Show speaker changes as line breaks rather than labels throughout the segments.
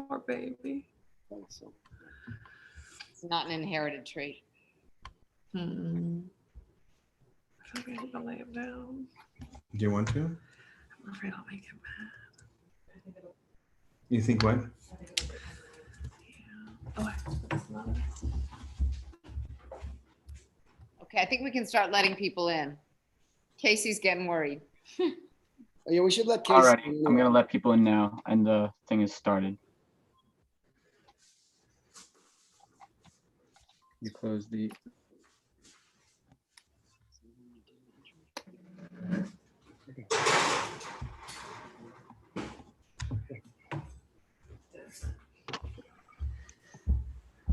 Poor baby.
It's
not an inherited trait.
I feel like I need to lay him down.
Do you want to?
I'm afraid I'll make him mad.
You think what?
Yeah. Oh, it's not.
Okay, I think we can start letting people in. Casey's getting worried.
Yeah, we should let Casey.
All right, I'm gonna let people in now, and the thing is started. You close the.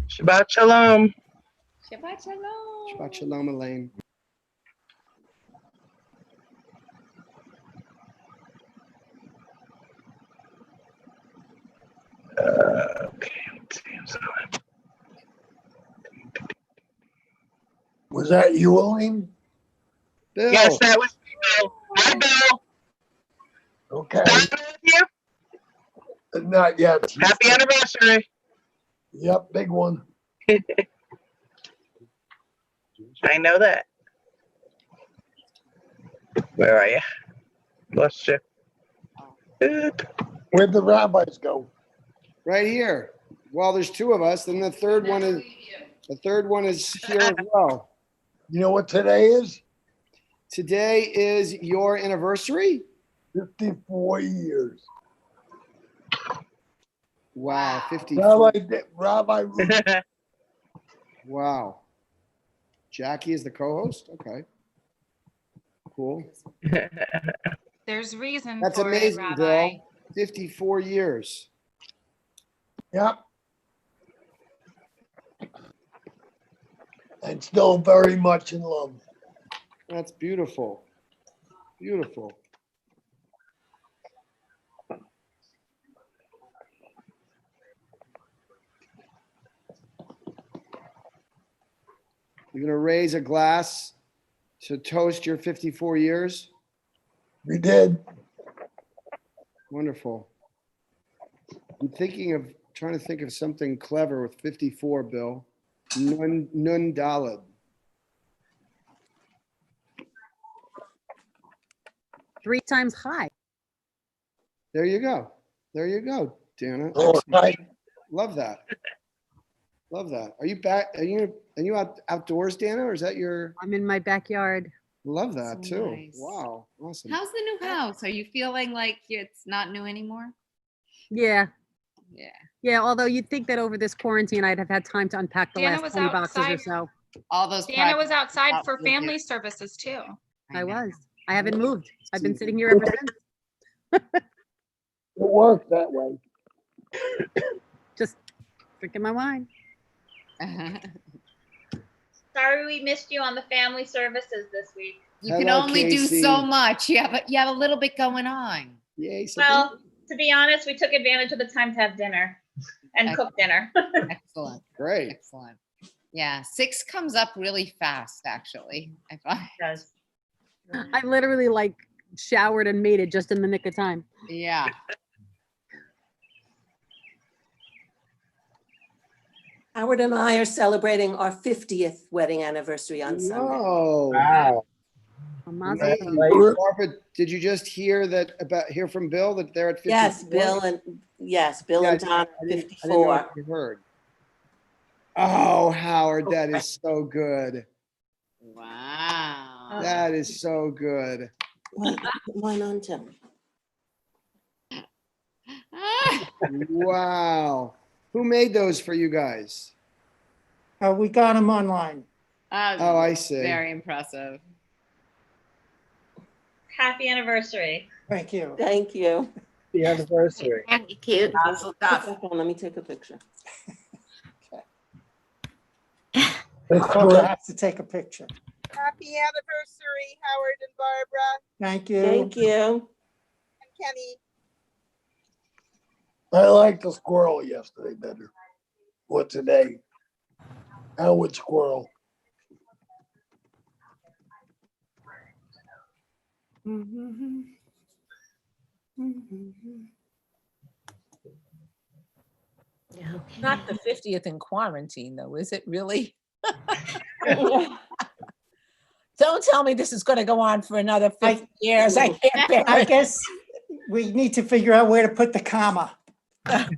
Shabbat shalom.
Shabbat shalom.
Shabbat shalom, Elaine.
Okay, let's see. I'm sorry.
Was that you, Elaine?
Bill.
Yes, that was Bill. Hi, Bill.
Okay.
Started with you?
Not yet.
Happy anniversary.
Yep, big one.
I know that. Where are you? Lost you.
Where'd the rabbis go?
Right here. Well, there's two of us, and the third one is here as well.
You know what today is?
Today is your anniversary?
54 years.
Wow, 54.
Rabbi Ruth.
Wow. Jackie is the co-host? Okay. Cool.
There's reason
That's
for
amazing,
it, Rabbi.
Bill. 54 years.
Yep. And still very much in love.
That's beautiful. Beautiful. You're going to raise a glass to toast your 54 years?
We did.
Wonderful. I'm trying to think of something clever with 54, Bill. Nun dalid.
Three times high.
There you go. There you go, Dana.
All right.
Love that. Love that. Are you back? Are you outdoors, Dana, or is that your?
I'm in my backyard.
Love that
So
too.
nice.
Wow, awesome.
How's the new house? Are you feeling like it's not new anymore?
Yeah.
Yeah.
Yeah, although you'd think that over this quarantine, I'd have had time to unpack the
Dana
last
was
20 boxes or
outside.
so.
All those.
Dana was
projects
outside
out
for
with
family
you.
services too.
I
know.
was. I haven't moved. I've been sitting here ever since.
It worked that way.
Just drinking my wine.
Sorry we missed you on the family services this week.
You can
Hello,
only
Casey.
do so much. You have a little bit going on.
Yay.
Well, to be honest, we took advantage of the time to have dinner and cook dinner.
Excellent.
Great.
Excellent. Yeah, 6 comes up really fast, actually. I find.
It does.
I literally like showered and made it just in the nick of time.
Yeah.
Howard and I are celebrating our 50th wedding anniversary on Sunday.
Whoa.
Wow.
Amazing. Barbara, did you just hear from Bill that they're at 54?
Yes, Bill and Don are
I didn't know
54.
if you heard. Oh, Howard, that is so good.
Wow.
That is so good.
Wait, put mine on too.
Wow. Who made those for you guys?
We got them online.
Oh, I see.
Very impressive.
Happy anniversary.
Thank you.
Thank you.
The anniversary.
Cute. Let me take a picture.
I have to take a picture.
Happy anniversary, Howard and Barbara
Thank you.
Thank you.
and Kenny.
I liked the squirrel yesterday better. Or today. Howard squirrel.
Not the 50th in quarantine, though, is it really? Don't tell me this is going to go on for another 50 years. I can't bear
I
it.
guess we need to figure out where to put the comma.
That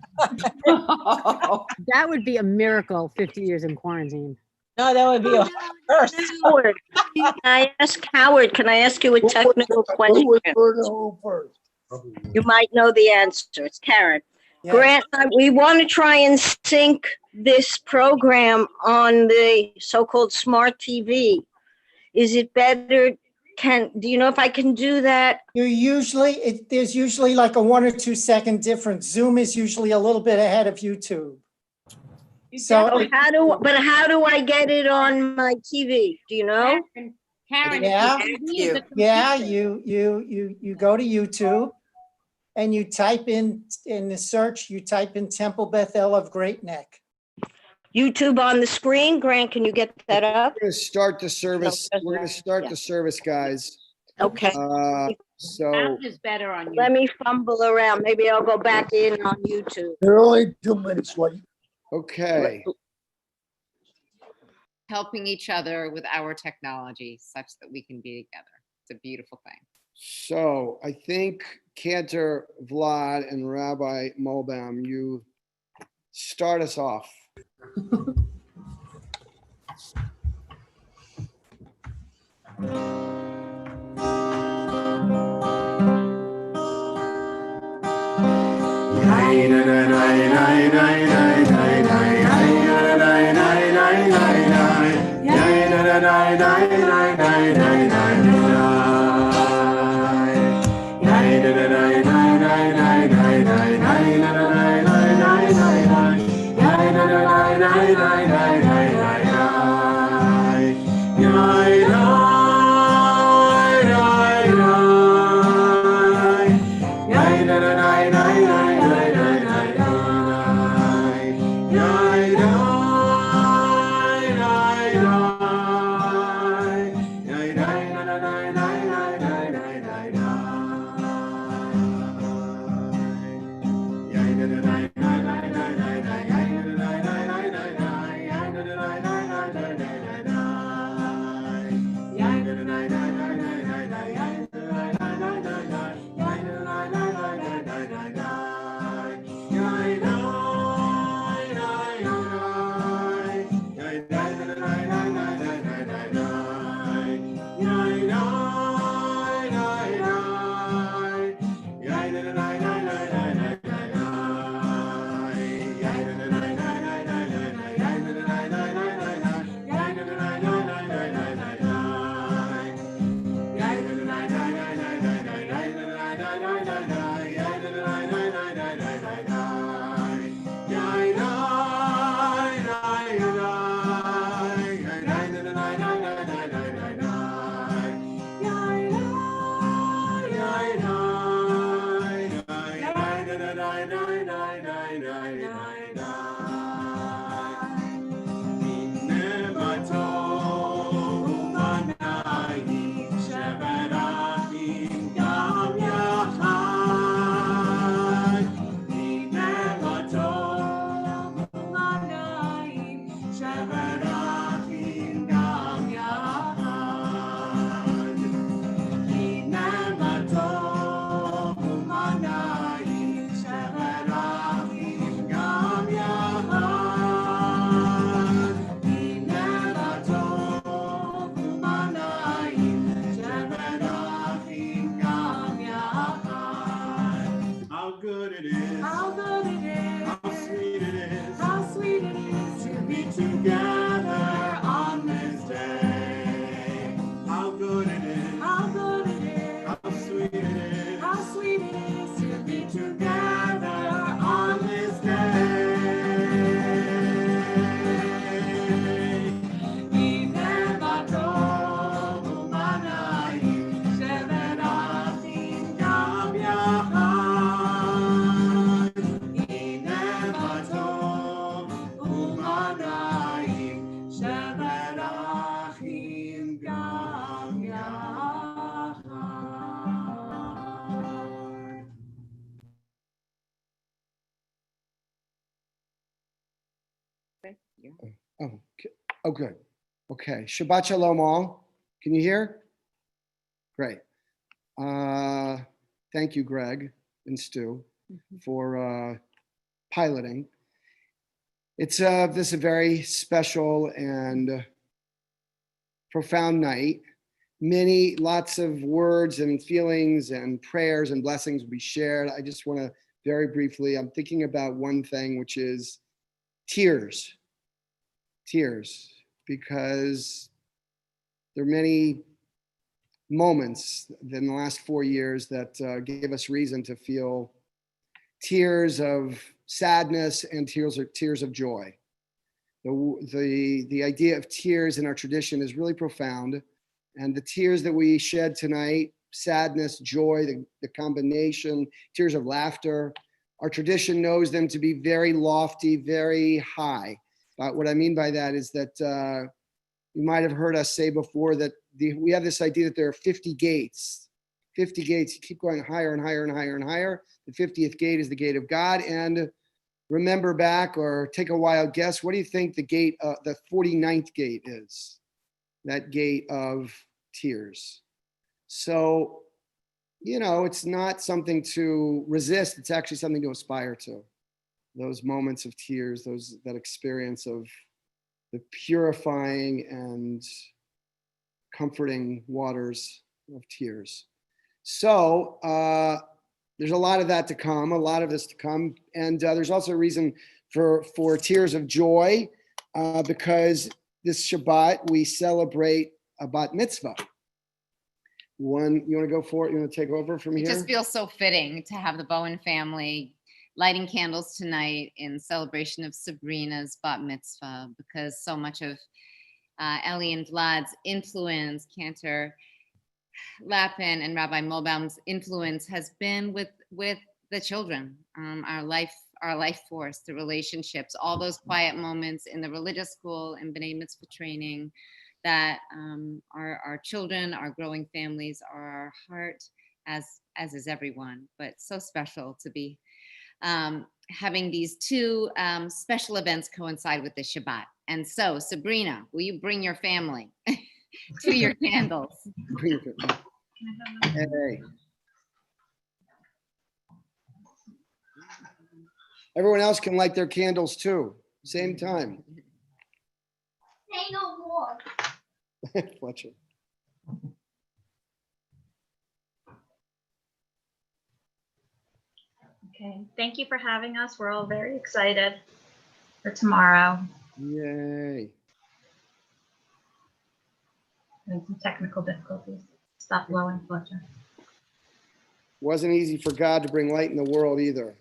would be a miracle, 50 years in quarantine.
No, that would be a first.
Howard, can I ask you a technical question?
Who was who first?
You might know the answer. It's Karen.
Yes.
Grant, we want to try and sync this program on the so-called smart TV. Is it better? Do you know if I can do that?
There's usually like a 1 or 2 second difference. Zoom is usually a little bit ahead of YouTube. So
How do I get it on my TV? Do you know?
Karen,
Yeah.
yeah,
you go to YouTube and you type in the search, you type in Temple Beth-El of Great Neck.
YouTube on the screen. Grant, can you get that up?
We're gonna start the service. We're gonna start the service, guys.
Okay.
So
Sound is better on you.
Let me fumble around. Maybe I'll go back in on YouTube.
They're only 2 minutes late.
okay.
Helping each other with our technology such that we can be together. It's a beautiful thing.
So I think Cantor, Vlad, and Rabbi Mulbaum, you start us off. Oh, oh, good. Okay. Shabbat Shalom all. Can you hear? Great. Thank you, Greg and Stu, for piloting. It's this is a very special and profound night. Lots of words and feelings and prayers and blessings will be shared. I just want to very briefly, I'm thinking about one thing, which is tears. Tears, because there are many moments in the last 4 years that gave us reason to feel tears of sadness and tears of joy. The idea of tears in our tradition is really profound, and the tears that we shed tonight, sadness, joy, the combination, tears of laughter, our tradition knows them to be very lofty, very high. But what I mean by that is that you might have heard us say before that we have this idea that there are 50 gates. 50 gates, you keep going higher and higher and higher and higher. The 50th gate is the gate of God. And remember back or take a wild guess, what do you think the 49th gate is? That gate of tears. So, it's not something to resist. It's actually something to aspire to. Those moments of tears, that experience of the purifying and comforting waters of tears. So there's a lot of that to come, a lot of this to come. And there's also a reason for tears of joy because this Shabbat, we celebrate a bat mitzvah. You want to go for it? You want to take over from here?
It just feels so fitting to have the Bowen family lighting candles tonight in celebration of Sabrina's bat mitzvah, because so much of Ellie and Vlad's influence, Cantor Lappin and Rabbi Mobaum's influence has been with the children, our life force, the relationships, all those quiet moments in the religious school and B'nai Mitzvah training that our children, our growing families are our heart, as is everyone. But so special to be having these two special events coincide with the Shabbat. And so, Sabrina, will you bring your family to your candles?
Hey. Everyone else can light their candles too, same time.
Say no more.
Fletcher.
Okay, thank you for having us. We're all very excited for tomorrow.
Yay.
And some technical difficulties. Stop blowing, Fletcher.
Wasn't easy for God to bring light in the world either.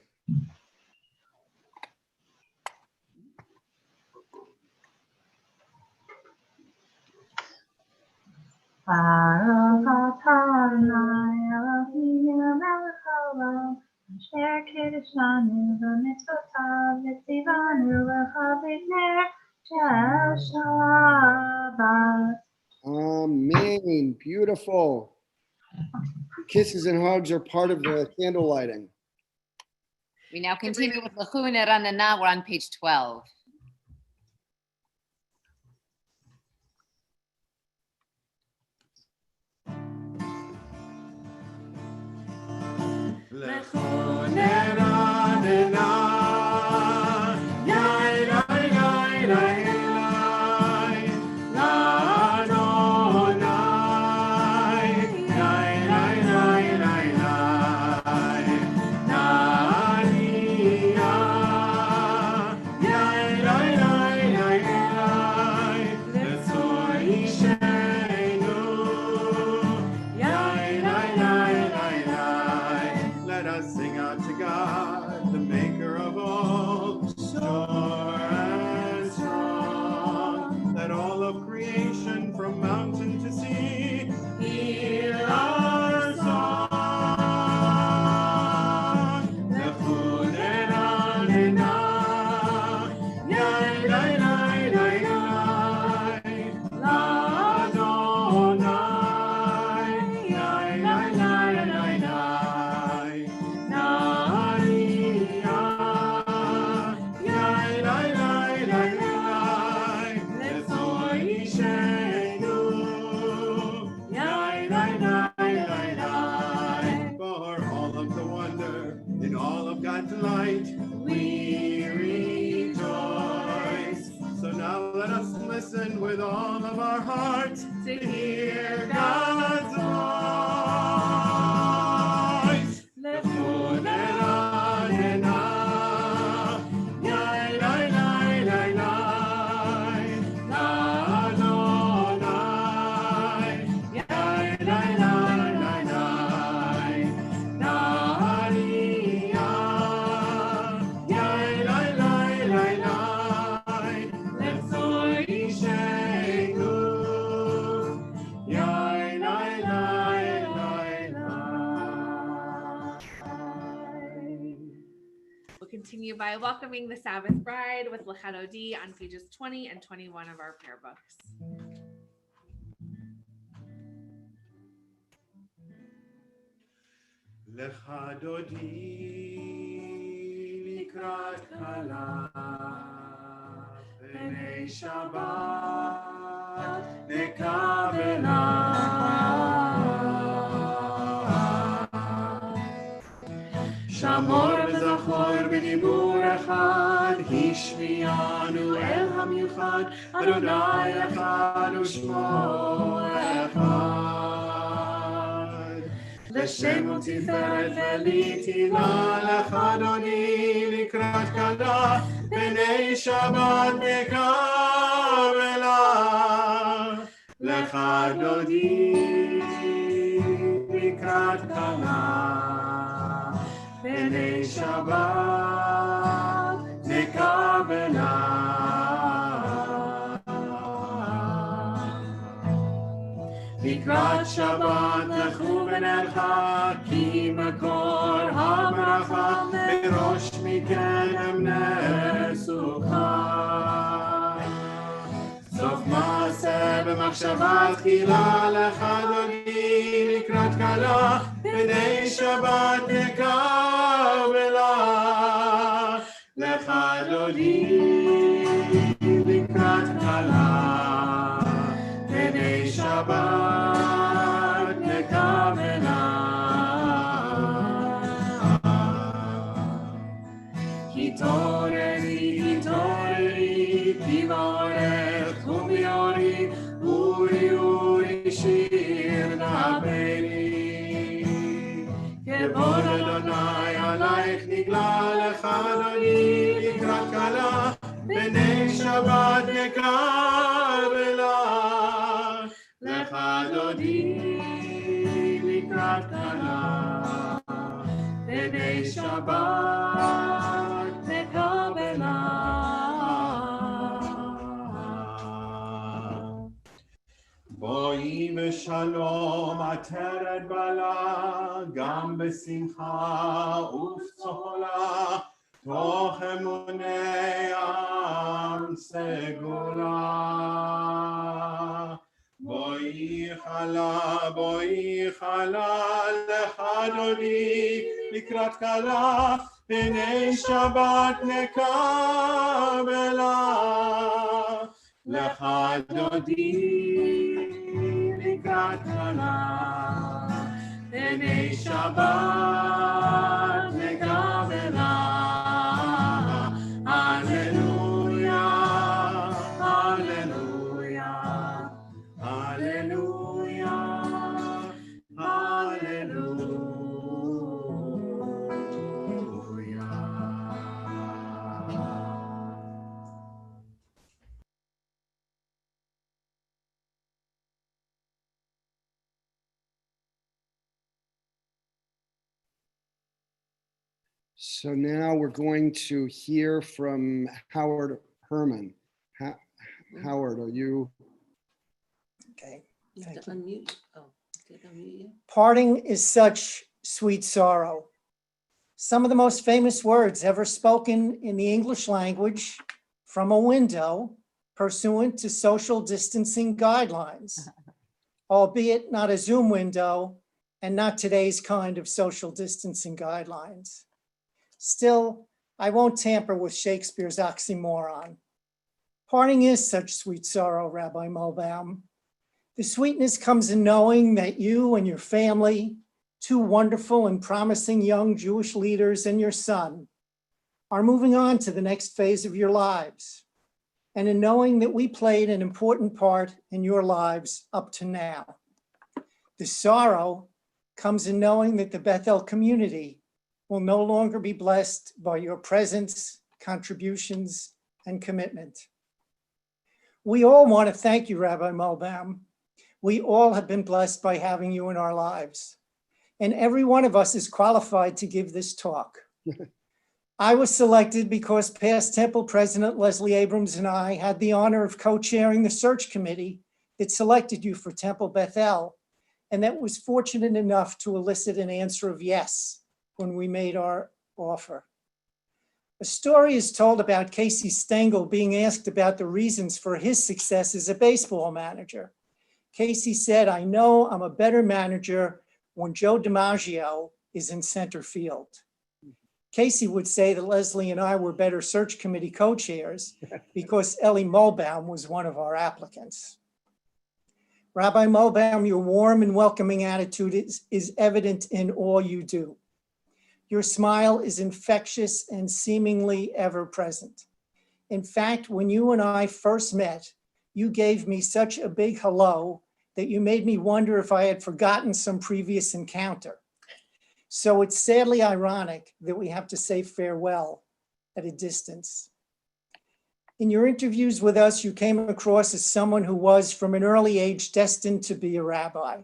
Amen. Beautiful. Kisses and hugs are part of the candle lighting.
We now continue with Lachuna Ranana. We're on page 12.
Let us sing out to God. our hearts to hear God's voice.
We'll continue by welcoming the Sabbath bride with Lechato D on pages 20 and 21 of our prayer books.
Lecha dodi likrat kala b'nei Shabbat nekavela. Shamor v'zachor b'dibur echad hishmiyanu el hamiuchad Adonai echad u'shmo echad. L'shem u'tiferet v'litina lecha dodi likrat kala b'nei Shabbat nekavela. Lecha dodi likrat kala b'nei Shabbat nekavela. Likrat Shabbat lechu v'nelcha ki makor habracha merosh mikem nesucha. סוף מעשה במחשבה תחילה lecha dodi לקראת כלה ב'nei Shabbat nekavela. lecha dodi לקראת כלה ב'nei Shabbat nekavela. התעוררי, התעוררי, כי באורך וביורי, אורי אורי שיר דברי. כבוד אדוני עלייך נגלה lecha dodi לקראת כלה ב'nei Shabbat nekavela. lecha dodi לקראת כלה ב'nei Shabbat nekavela. בואי בשלום עטרת בלה, גם בשמחה ובצהלה, תוך אמוני עם סגולה. בואי חלה, lecha dodi לקראת כלה ב'nei Shabbat nekavela. lecha dodi לקראת כלה ב'nei Shabbat nekavela. Alleluia, alleluia, alleluia,
So now we're going to hear from Howard Herman. Howard, are you?
Okay.
You have
Thank
to
you.
unmute. Oh, did I unmute you?
Parting is such sweet sorrow. Some of the most famous words ever spoken in the English language from a window pursuant to social distancing guidelines, albeit not a Zoom window and not today's kind of social distancing guidelines. Still, I won't tamper with Shakespeare's oxymoron. Parting is such sweet sorrow, Rabbi Mobaum. The sweetness comes in knowing that you and your family, two wonderful and promising young Jewish leaders and your son, are moving on to the next phase of your lives. and in knowing that we played an important part in your lives up to now. The sorrow comes in knowing that the Beth-El community will no longer be blessed by your presence, contributions, and commitment. We all want to thank you, Rabbi Mulbaum. We all have been blessed by having you in our lives. And every one of us is qualified to give this talk. I was selected because past Temple President Leslie Abrams and I had the honor of co-chairing the search committee that selected you for Temple Beth-El, and that was fortunate enough to elicit an answer of yes when we made our offer. A story is told about Casey Stengel being asked about the reasons for his success as a baseball manager. Casey said, "I know I'm a better manager when Joe DiMaggio is in center field." Casey would say that Leslie and I were better search committee co-chairs because Ellie Mulbaum was one of our applicants. Rabbi Mulbaum, your warm and welcoming attitude is evident in all you do. Your smile is infectious and seemingly ever present. In fact, when you and I first met, you gave me such a big hello that you made me wonder if I had forgotten some previous encounter. So it's sadly ironic that we have to say farewell at a distance. In your interviews with us, you came across as someone who was from an early age destined to be a rabbi.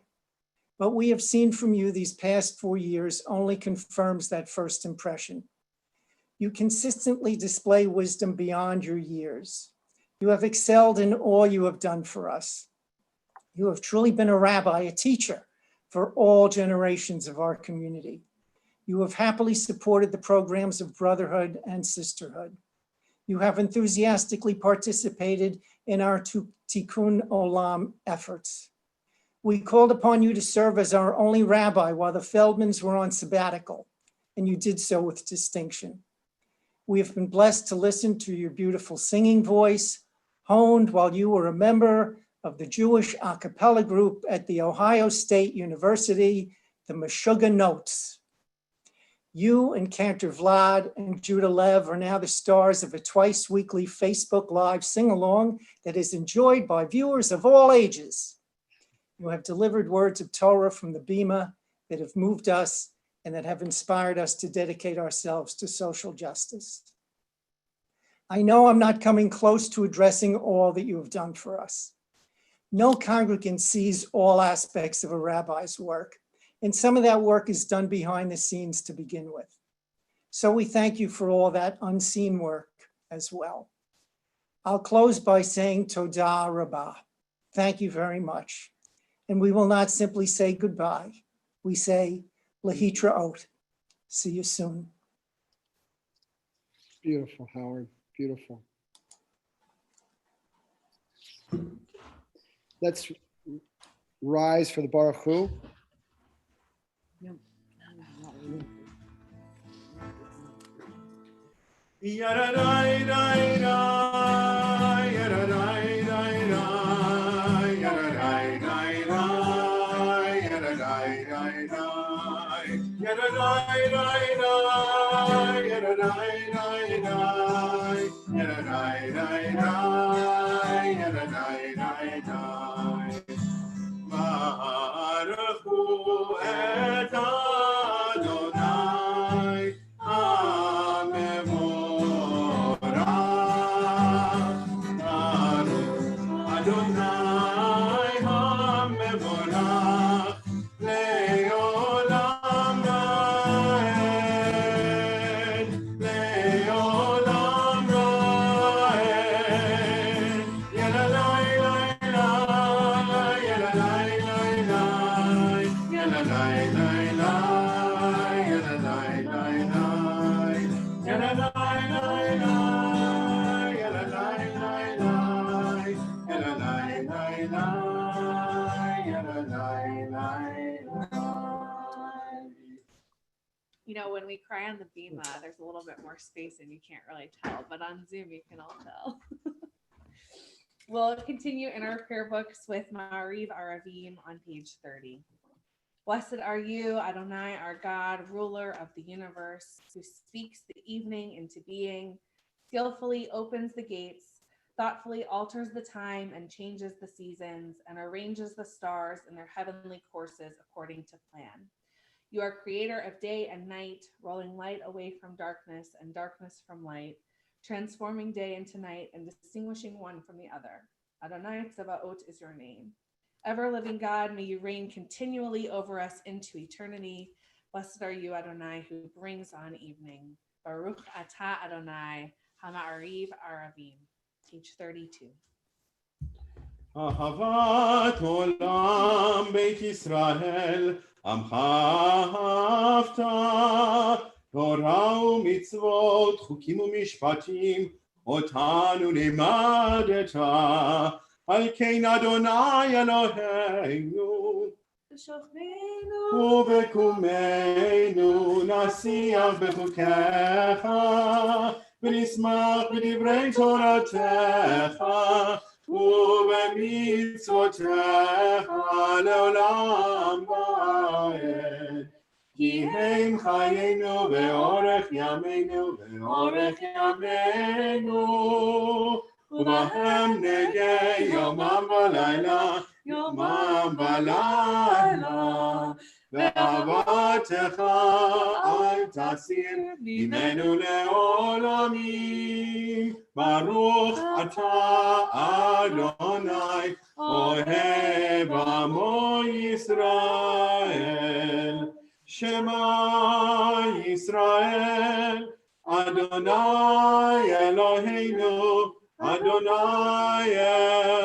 What we have seen from you these past 4 years only confirms that first impression. You consistently display wisdom beyond your years. You have excelled in all you have done for us. You have truly been a rabbi, a teacher for all generations of our community. You have happily supported the programs of brotherhood and sisterhood. You have enthusiastically participated in our Tikkun Olam efforts. We called upon you to serve as our only rabbi while the Feldmans were on sabbatical, and you did so with distinction. We have been blessed to listen to your beautiful singing voice, honed while you were a member of the Jewish a cappella group at the Ohio State University, the Meshuggah Notes. You and Cantor Vlad and Judah Lev are now the stars of a twice weekly Facebook Live sing-along that is enjoyed by viewers of all ages. You have delivered words of Torah from the Bima that have moved us and that have inspired us to dedicate ourselves to social justice. I know I'm not coming close to addressing all that you have done for us. No congregant sees all aspects of a rabbi's work, and some of that work is done behind the scenes to begin with. So we thank you for all that unseen work as well. I'll close by saying Todah Rabbah. Thank you very much. And we will not simply say goodbye. We say Lahitraot. See you soon.
Beautiful, Howard. Beautiful. Let's rise for the Baruch Hu.
You know, when we cry on the Bima, there's a little bit more space and you can't really tell, but on Zoom, you can all tell. We'll continue in our prayer books with Ma'ariv Aravim on page 30. Blessed are you, Adonai, our God, ruler of the universe, who speaks the evening into being, skillfully opens the gates, thoughtfully alters the time and changes the seasons and arranges the stars in their heavenly courses according to plan. You are creator of day and night, rolling light away from darkness and darkness from light, transforming day into night and distinguishing one from the other. Adonai Tzevaot is your name. Ever-living God, may you reign continually over us into eternity. Blessed are you, Adonai, who brings on evening. Baruch atah Adonai, Hama'ariv Aravim. Page 32.
אהבת עולם בית ישראל, עמך אהבת, תורה ומצוות, חוקים ומשפטים, אותנו לימדת, על כן אדוני אלוהינו, ובקומנו נשיח בחוקיך, ונשמח בדברי תורתך, ובמצוותיך לעולם ועד. כי הם חיינו ואורך ימינו ואורך ימינו, ובהם נגע יומם ולילה, יומם ולילה. ואהבתך אל תסיר ממנו לעולמים. ברוך אתה אדוני אוהב עמו ישראל. שמע ישראל אדוני אלוהינו אדוני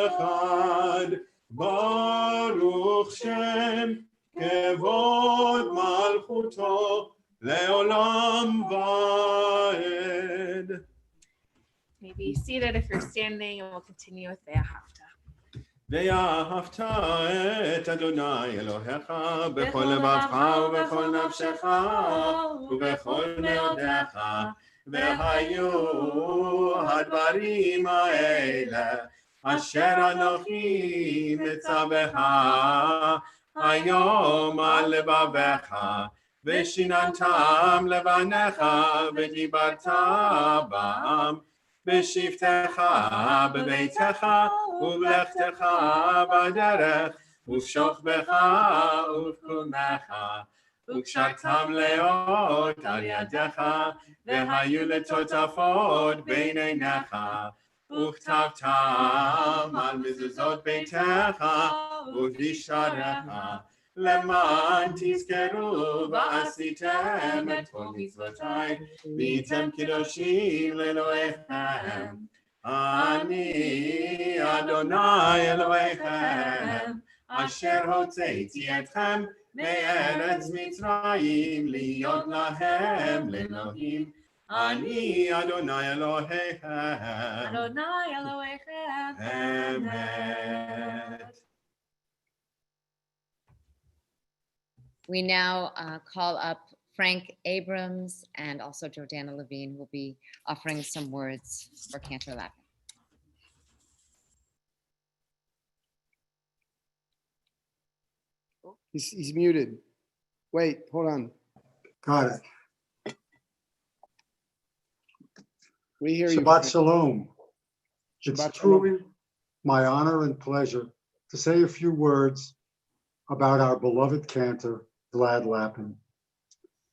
אחד. ברוך שם כבוד מלכותו לעולם ועד.
Maybe seated if you're standing, and we'll continue with Ve'ahavta.
ואהבת את אדוני אלוהיך בכל לבבך ובכל נפשך ובכל מאודיך. והיו הדברים האלה אשר אנוכי מצווך היום על לבביך, ושיננתם לבניך ודיברת בם בשבתך בביתך ובלכתך בדרך ובשוכבך ובקומך, וקשרתם לאות על ידיך, והיו לטוטפות בין עיניך, וכתבתם על מזוזות ביתך ובשעריך, למען תזכרו ועשיתם את כל מצוותיי, והייתם קדושים לאלוהיכם. אני אדוני אלוהיכם, אשר הוצאתי אתכם מארץ מצרים, להיות להם לאלוהים. אני אדוני אלוהיכם.
Adonai Elohechem.
אמת.
We now call up Frank Abrams and also Jordana Levine, who will be offering some words for Cantor Latin.
He's muted. Wait, hold on.
Got it.
We hear you.
Shabbat Shalom. It's
Shabbat
truly my honor and pleasure to say a few words about our beloved cantor, Vlad Lapin.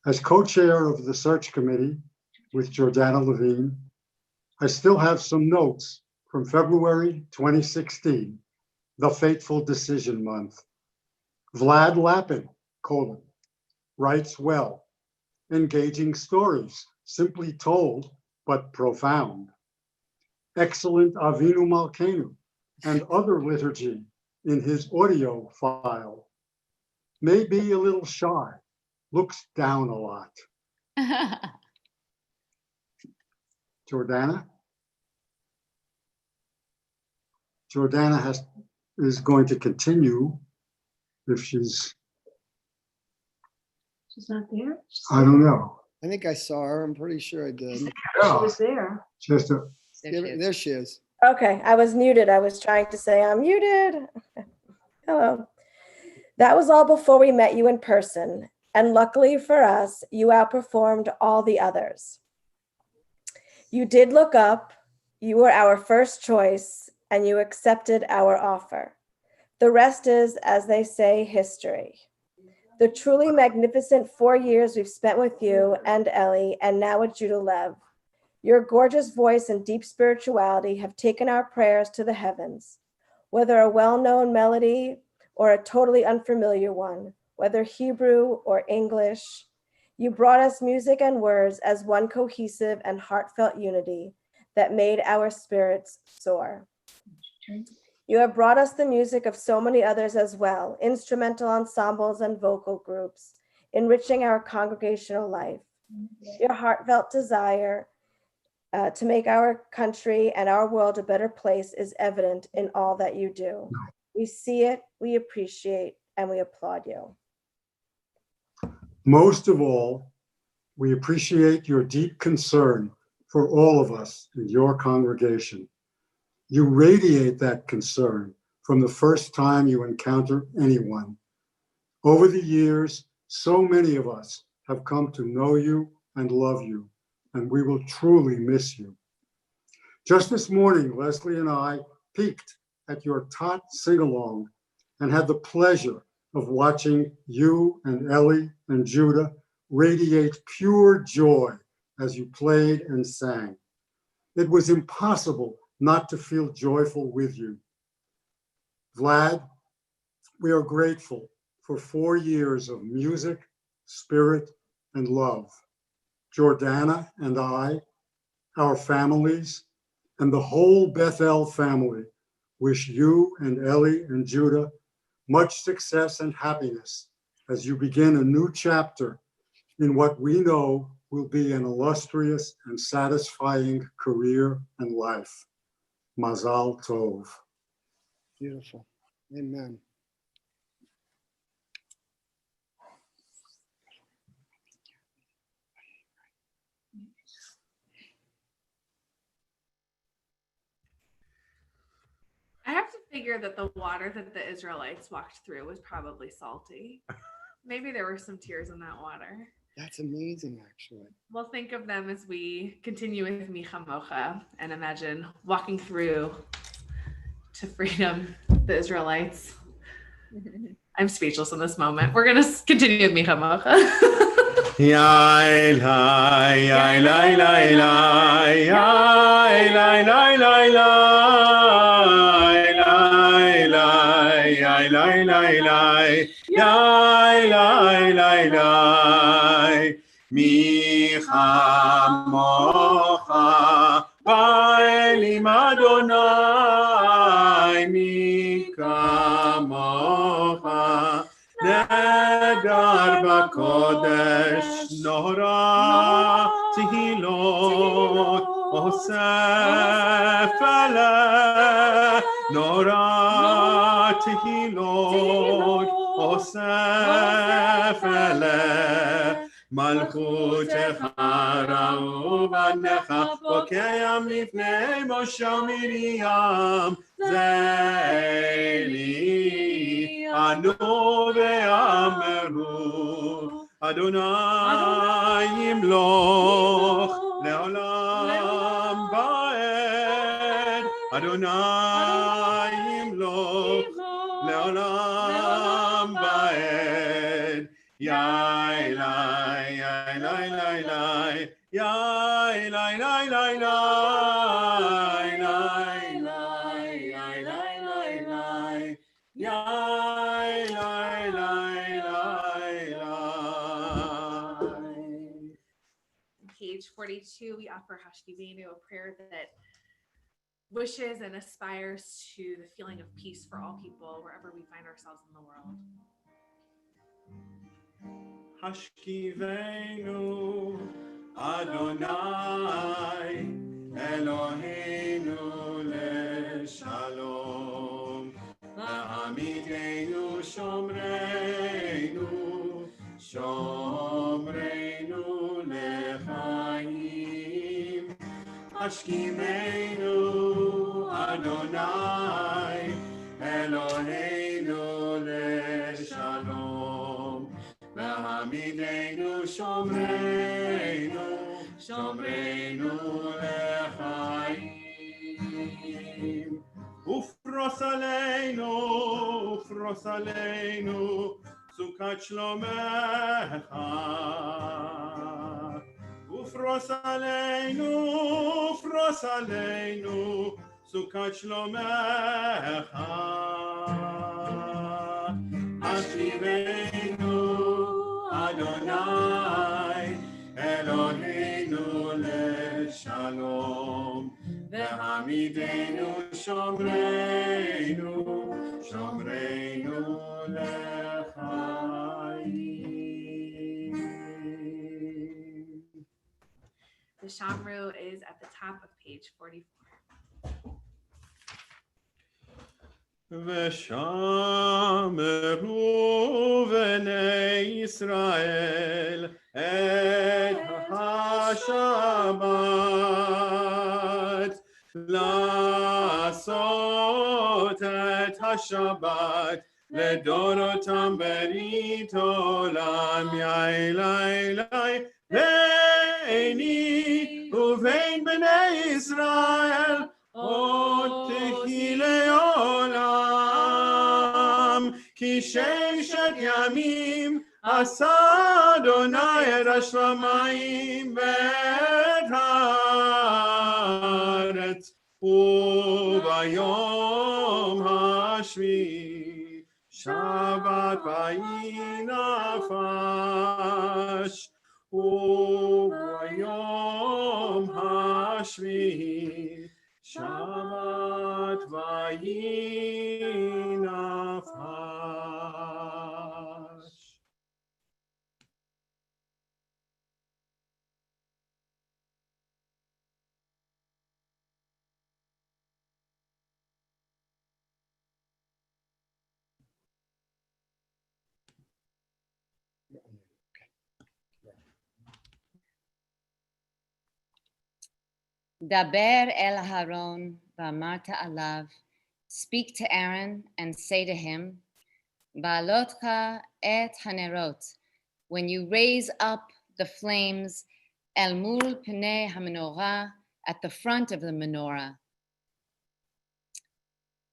As co-chair of the search committee with Jordana Levine, I still have some notes from February 2016, the fateful decision month. Vlad Lapin, writes well, engaging stories, simply told, but profound. Excellent Avinu Malkeinu and other liturgy in his audio file. May be a little shy, looks down a lot. Jordana? Jordana is going to continue if she's
not there?
I don't know.
I think I saw her. I'm pretty sure I did.
She was there.
Just a,
There she is.
Okay, I was muted. I was trying to say I'm muted. Hello. That was all before we met you in person. And luckily for us, you outperformed all the others. You did look up, You were our first choice, and you accepted our offer. The rest is, as they say, history. The truly magnificent 4 years we've spent with you and Ellie, and now with Judah Lev. Your gorgeous voice and deep spirituality have taken our prayers to the heavens. Whether a well-known melody or a totally unfamiliar one, whether Hebrew or English, you brought us music and words as one cohesive and heartfelt unity that made our spirits soar. You have brought us the music of so many others as well, instrumental ensembles and vocal groups, enriching our congregational life. Your heartfelt desire to make our country and our world a better place is evident in all that you do. We see it, we appreciate, and we applaud you.
Most of all, we appreciate your deep concern for all of us in your congregation. You radiate that concern from the first time you encounter anyone. Over the years, so many of us have come to know you and love you, and we will truly miss you. Just this morning, Leslie and I peeked at your tot sing-along and had the pleasure of watching you and Ellie and Judah radiate pure joy as you played and sang. It was impossible not to feel joyful with you. Vlad, we are grateful for 4 years of music, spirit, and love. Jordana and I, our families, and the whole Beth-El family wish you and Ellie and Judah much success and happiness as you begin a new chapter in what we know will be an illustrious and satisfying career and life. Mazal Tov.
Beautiful. Amen.
I have to figure that the water that the Israelites walked through was probably salty. Maybe there were some tears in that water.
That's amazing, actually.
We'll think of them as we continue with Micha Mocha and imagine walking through to freedom, the Israelites. I'm speechless in this moment. We're going to continue with Micha Mocha.
Yai lai, yai lai lai lai, yai lai lai lai lai, lai lai, yai lai lai lai, yai lai lai lai. Micha mocha, ba'elim Adonai, Micha mocha. Nedar b'kodesh Norah tehilot osef eleh Norah tehilot osef eleh Malchutecha ra'u banecha bokeyam lifnei Moshe Miriam Zeli Anu ve'ameru Adonai yimloch le'olam ba'ed Adonai yimloch le'olam ba'ed Yai lai, yai lai lai lai, yai lai lai lai lai, lai lai, yai lai lai lai, yai lai lai lai lai.
Page 42, we offer Hashkivenu, a prayer that wishes and aspires to the feeling of peace for all people wherever we find ourselves in the world.
Hashkivenu Adonai Eloheinu leshalom V'hamidenu shomreinu Shomreinu lechaim Hashkivenu Adonai Eloheinu leshalom V'hamidenu shomreinu, shomreinu lechaim. ופרוס עלינו, ופרוס עלינו, סוכת שלומך. ופרוס עלינו, ופרוס עלינו, סוכת שלומך. השיבנו, אדוני, אלוהינו לשלום, והעמידנו שומרנו, שומרנו לחיים.
The Shamru is at the top of page 44.
ושמרו בני ישראל את השבת, לעשות את השבת לדורותם ברית עולם. יאי ביני ובין בני ישראל עוד תהי לעולם, כי ששת ימים עשה אדוני את השמיים ואת הארץ, וביום השביעי שבת ויהי נפש, וביום השביעי שבת ויהי נפש.
Daber el Haron v'amarta alav. Speak to Aaron and say to him, Ba'alotcha et hanerot. When you raise up the flames, el mul pnei hamenorah, at the front of the menorah.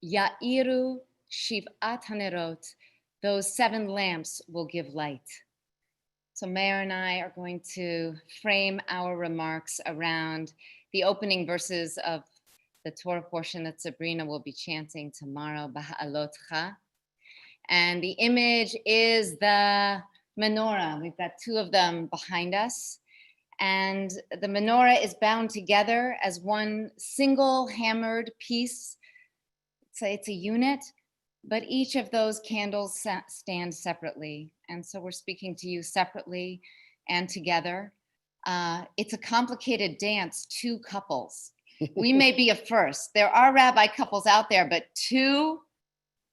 Ya'iru shiv'at hanerot. Those 7 lamps will give light. So Mayor and I are going to frame our remarks around the opening verses of the Torah portion that Sabrina will be chanting tomorrow, Ba'alotcha. And the image is the menorah. We've got 2 of them behind us. And the menorah is bound together as one single hammered piece. So it's a unit, but each of those candles stand separately. And so we're speaking to you separately and together. It's a complicated dance, 2 couples. We may be a first. There are rabbi couples out there, but 2,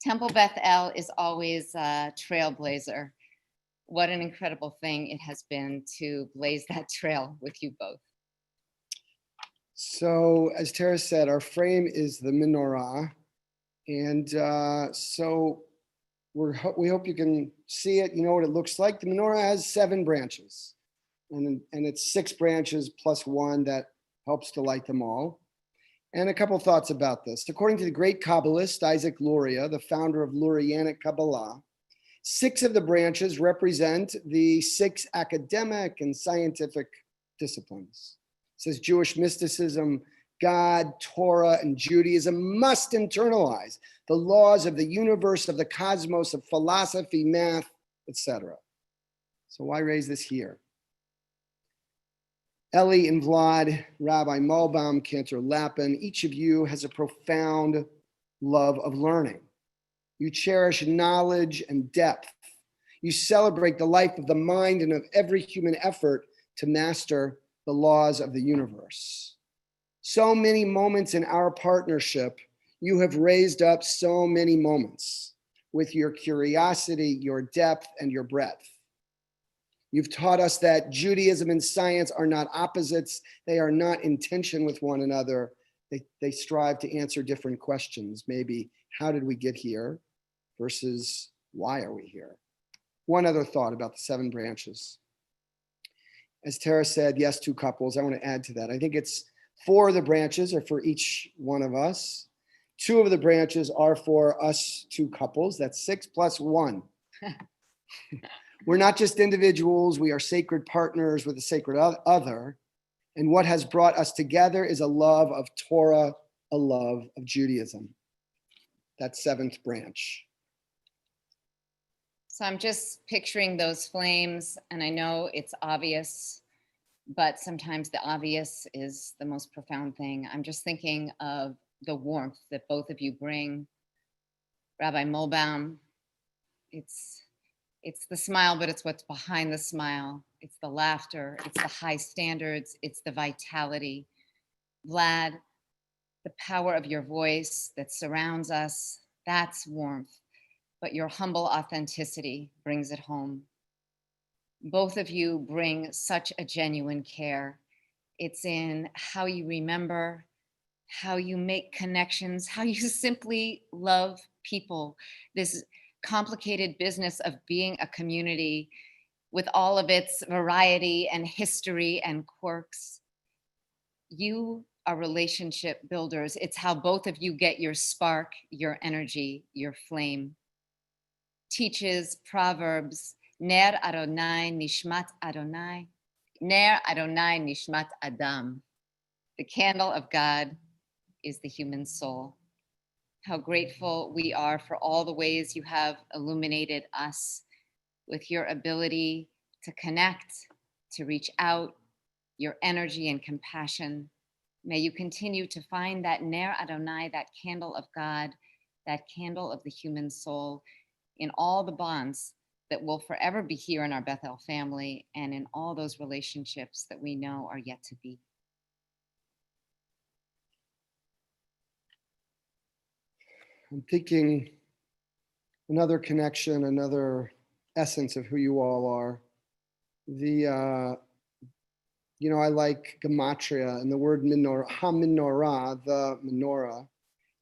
Temple Beth-El is always a trailblazer. What an incredible thing it has been to blaze that trail with you both.
So as Tara said, our frame is the menorah. And so we hope you can see it. You know what it looks like. The menorah has 7 branches. And it's 6 branches plus 1 that helps to light them all. And a couple thoughts about this. According to the great Kabbalist Isaac Luria, the founder of Lurianic Kabbalah, 6 of the branches represent the 6 academic and scientific disciplines. It says Jewish mysticism, God, Torah, and Judaism must internalize the laws of the universe, of the cosmos, of philosophy, math, etc. So why raise this here? Ellie and Vlad, Rabbi Malbaum, Cantor Lapin, each of you has a profound love of learning. You cherish knowledge and depth. You celebrate the life of the mind and of every human effort to master the laws of the universe. So many moments in our partnership, you have raised up so many moments with your curiosity, your depth, and your breadth. You've taught us that Judaism and science are not opposites. They are not in tension with one another. They strive to answer different questions. Maybe, how did we get here versus why are we here? One other thought about the 7 branches. As Tara said, yes, 2 couples. I want to add to that. I think it's 4 of the branches are for each one of us. 2 of the branches are for us 2 couples. That's 6 plus 1. We're not just individuals. We are sacred partners with a sacred other. And what has brought us together is a love of Torah, a love of Judaism. That's 7th branch.
So I'm just picturing those flames, and I know it's obvious, but sometimes the obvious is the most profound thing. I'm just thinking of the warmth that both of you bring. Rabbi Molbaum, it's the smile, but it's what's behind the smile. It's the laughter, it's the high standards, it's the vitality. Vlad, the power of your voice that surrounds us, that's warmth, but your humble authenticity brings it home. Both of you bring such a genuine care. It's in how you remember, how you make connections, how you simply love people. This complicated business of being a community with all of its variety and history and quirks. You are relationship builders. It's how both of you get your spark, your energy, your flame. Teaches Proverbs, Ner Adonai Nishmat Adonai, Ner Adonai Nishmat Adam. The candle of God is the human soul. How grateful we are for all the ways you have illuminated us with your ability to connect, to reach out, your energy and compassion. May you continue to find that Ner Adonai, that candle of God, that candle of the human soul in all the bonds that will forever be here in our Beth-El family and in all those relationships that we know are yet to be.
I'm thinking another connection, another essence of who you all are. I like gematria and the word menorah, ha-menorah, the menorah.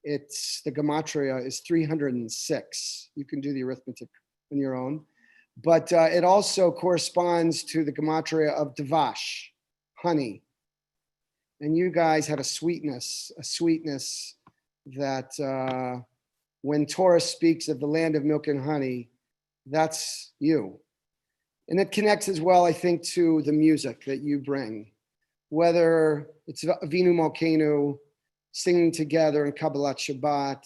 The gematria is 306. You can do the arithmetic on your own. But it also corresponds to the gematria of dvash, honey. And you guys have a sweetness that when Torah speaks of the land of milk and honey, that's you. And it connects as well, I think, to the music that you bring, whether it's Avinu Malkeinu, singing together in Kabbalat Shabbat,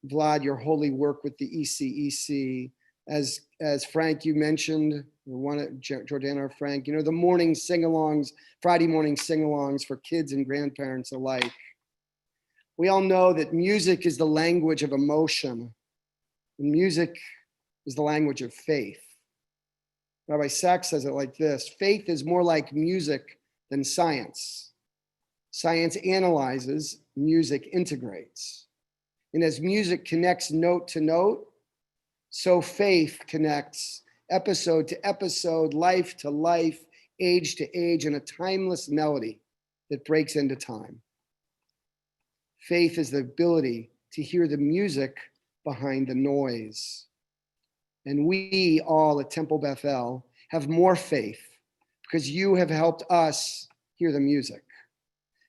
Vlad, your holy work with the ECEC, as Frank, you mentioned, Jordana or Frank, the morning sing-alongs, Friday morning sing-alongs for kids and grandparents alike. We all know that music is the language of emotion, and music is the language of faith. Rabbi Sachs says it like this: faith is more like music than science. Science analyzes, music integrates. And as music connects note to note, so faith connects episode to episode, life to life, age to age, in a timeless melody that breaks into time. Faith is the ability to hear the music behind the noise. And we all at Temple Beth-El have more faith because you have helped us hear the music.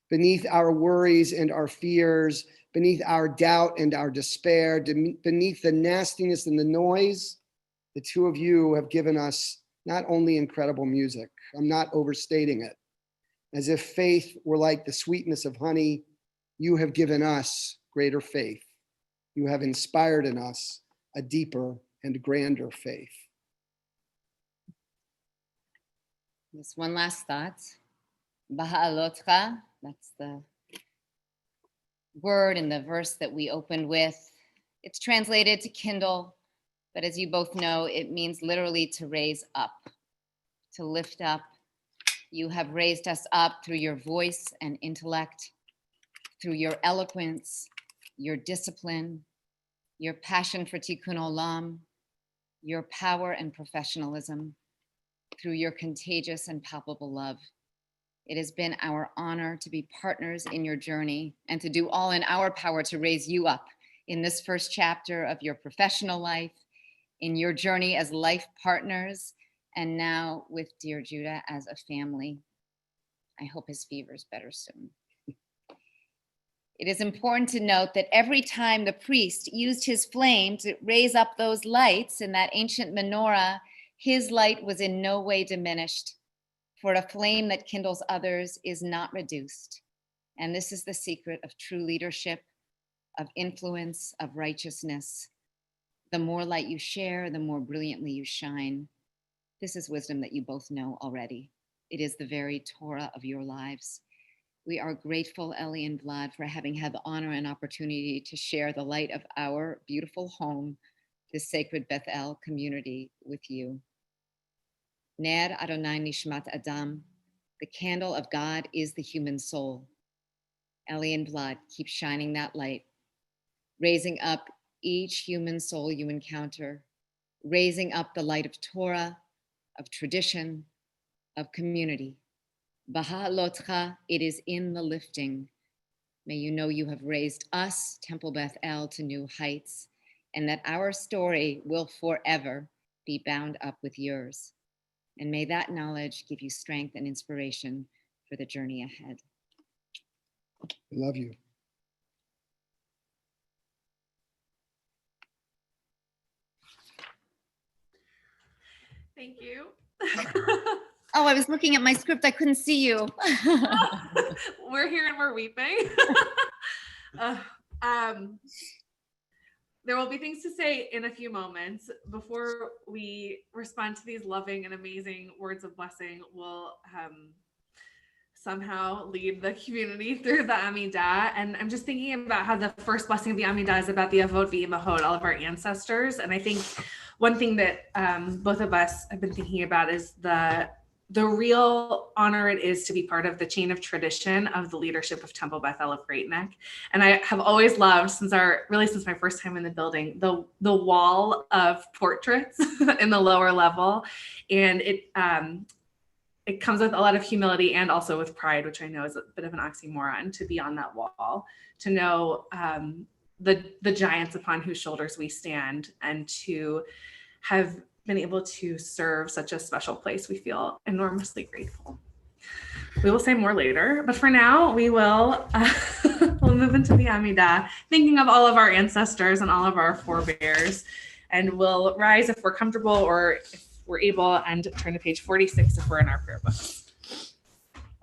Beneath our worries and our fears, beneath our doubt and our despair, beneath the nastiness and the noise, the two of you have given us not only incredible music, I'm not overstating it, as if faith were like the sweetness of honey, you have given us greater faith. You have inspired in us a deeper and grander faith.
Just one last thought. Baha'alotcha, that's the word in the verse that we opened with. It's translated to kindle, but as you both know, it means literally to raise up, to lift up. You have raised us up through your voice and intellect, through your eloquence, your discipline, your passion for tikkun olam, your power and professionalism, through your contagious and palpable love. It has been our honor to be partners in your journey and to do all in our power to raise you up in this first chapter of your professional life, in your journey as life partners, and now with dear Judah as a family. I hope his fever is better soon. It is important to note that every time the priest used his flame to raise up those lights in that ancient menorah, his light was in no way diminished, for a flame that kindles others is not reduced. And this is the secret of true leadership, of influence, of righteousness. The more light you share, the more brilliantly you shine. This is wisdom that you both know already. It is the very Torah of your lives. We are grateful, Ellie and Vlad, for having had the honor and opportunity to share the light of our beautiful home, this sacred Beth-El community, with you. Ner Adonai Nishmat Adam, the candle of God is the human soul. Ellie and Vlad, keep shining that light, raising up each human soul you encounter, raising up the light of Torah, of tradition, of community. Baha'alotcha, it is in the lifting. May you know you have raised us, Temple Beth-El, to new heights, and that our story will forever be bound up with yours. And may that knowledge give you strength and inspiration for the journey ahead.
I love you.
Thank you.
Oh, I was looking at my script. I couldn't see you.
We're here and we're weeping. There will be things to say in a few moments. Before we respond to these loving and amazing words of blessing, we'll somehow lead the community through the Amidah. And I'm just thinking about how the first blessing of the Amidah is about the Avot V'Imahot, all of our ancestors. And I think one thing that both of us have been thinking about is the real honor it is to be part of the chain of tradition of the leadership of Temple Beth-El of Great Neck. And I have always loved, since my first time in the building, the wall of portraits in the lower level. And it comes with a lot of humility and also with pride, which I know is a bit of an oxymoron, to be on that wall, to know the giants upon whose shoulders we stand, and to have been able to serve such a special place. We feel enormously grateful. We will say more later, but for now we will we'll move into the Amidah, thinking of all of our ancestors and all of our forebears, and we'll rise if we're comfortable or if we're able, and turn to page 46 if we're in our prayer books.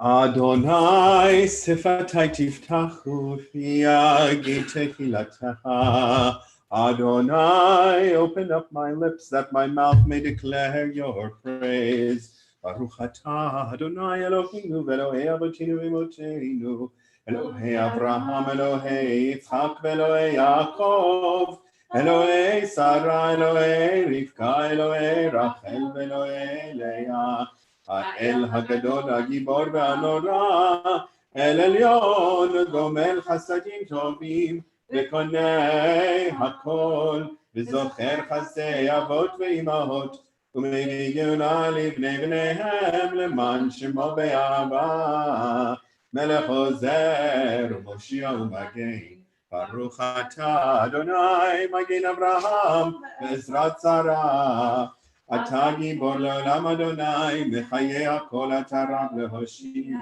Adonai sifatai tiftachu fi yagid tehilatecha. Adonai, open up my lips that my mouth may declare your praise. Baruch atah Adonai Eloheinu v'Elohei avotinu v'imotenu, Elohei Avraham, Elohei Yitzchak v'Elohei Yaakov, Elohei Sarah, Elohei Rivka, Elohei Rachel v'Elohei Leah, האל הגדול, הגיבור והנורא, אל עליון, גומל חסדים טובים, וקונה הכל, וזוכר חסדי אבות ואימהות, ומביא גאולה לבני בניהם, למען שמו באהבה, מלך עוזר ומושיע ומגן. ברוך אתה אדוני מגן אברהם בעזרת שרה. אתה גיבור לעולם אדוני, מחיי הכל אתה רב להושיע.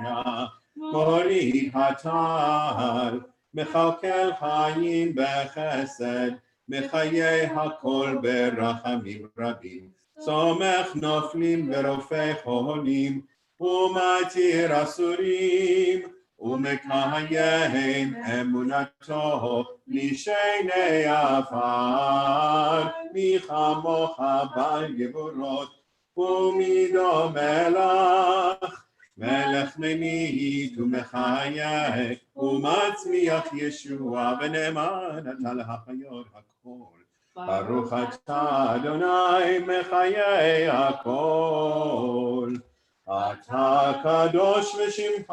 מורי הטל, מכלכל חיים בחסד, מחיי הכל ברחמים רבים. סומך נופלים ורופא חולים, ומתיר אסורים, ומקיים אמונתו לשני עפר. מי כמוך בעל גבורות, ומי דומה לך, מלך ממית ומחיה, ומצמיח ישוע ונאמן אתה להחיות הכל. ברוך אתה אדוני מחיי הכל. אתה קדוש ושמך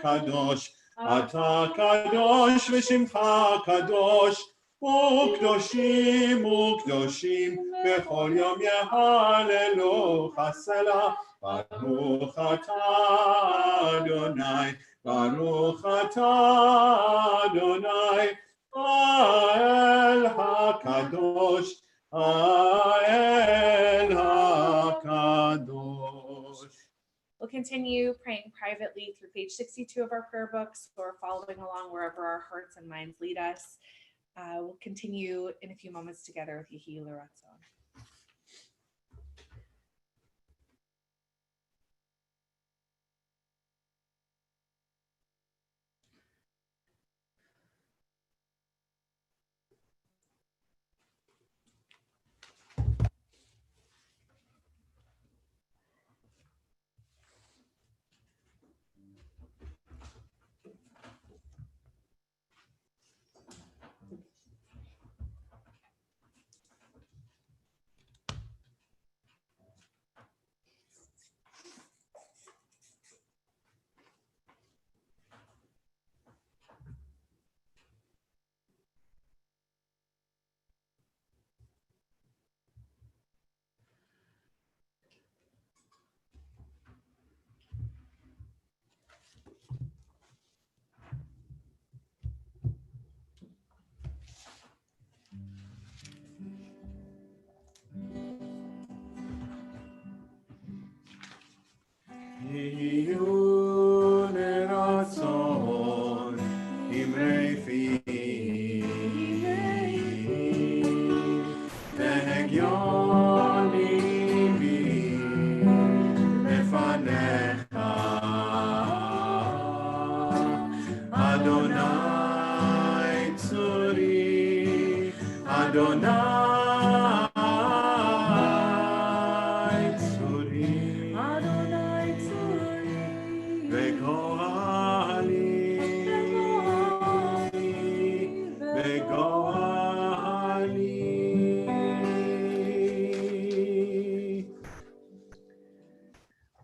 קדוש, אתה קדוש ושמך קדוש, וקדושים וקדושים בכל יום יהללוך סלה. ברוך אתה אדוני, ברוך אתה אדוני, האל הקדוש, האל הקדוש.
We'll continue praying privately through page 62 of our prayer books or following along wherever our hearts and minds lead us. We'll continue in a few moments together with Yehi L'Ratzon.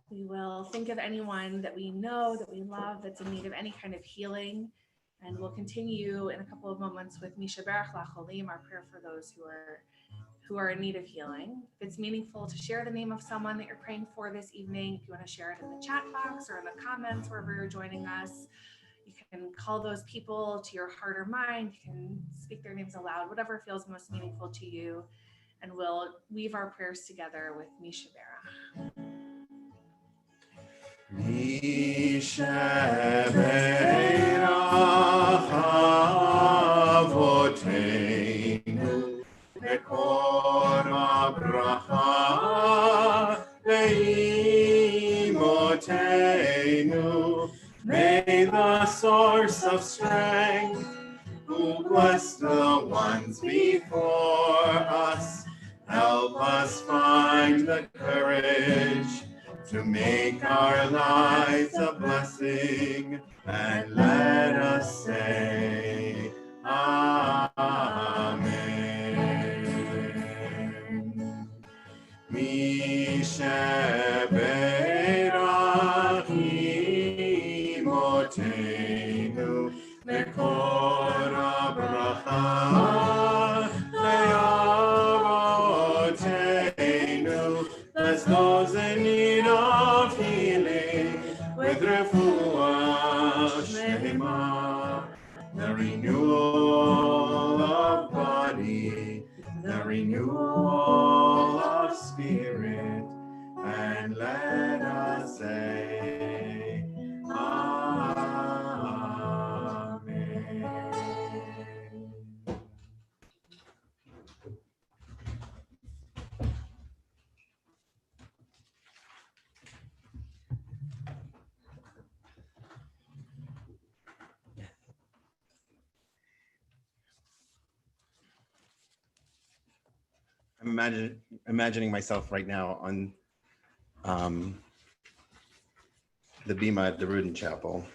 We will think of anyone that we know, that we love, that's in need of any kind of healing. And we'll continue in a couple of moments with Misha Berach Lacholim, our prayer for those who are in need of healing. If it's meaningful to share the name of someone that you're praying for this evening, if you want to share it in the chat box or in the comments, wherever you're joining us, you can call those people to your heart or mind. You can speak their names aloud, whatever feels most meaningful to you. And we'll weave our prayers together with Misha Berach.
Misha Berach Avoteinu Bekor HaBracha Le'imotenu. May the source of strength, who bless the ones before us, help us find the courage to make our lives a blessing, and let us say Amen. Misha Berach Imotenu Mekor HaBracha Le'avotenu. Bless those in need of healing with refuah shlema, the renewal of body, the renewal of spirit, and let us say Amen.
I'm imagining myself right now on the bima at the Ruden Chapel,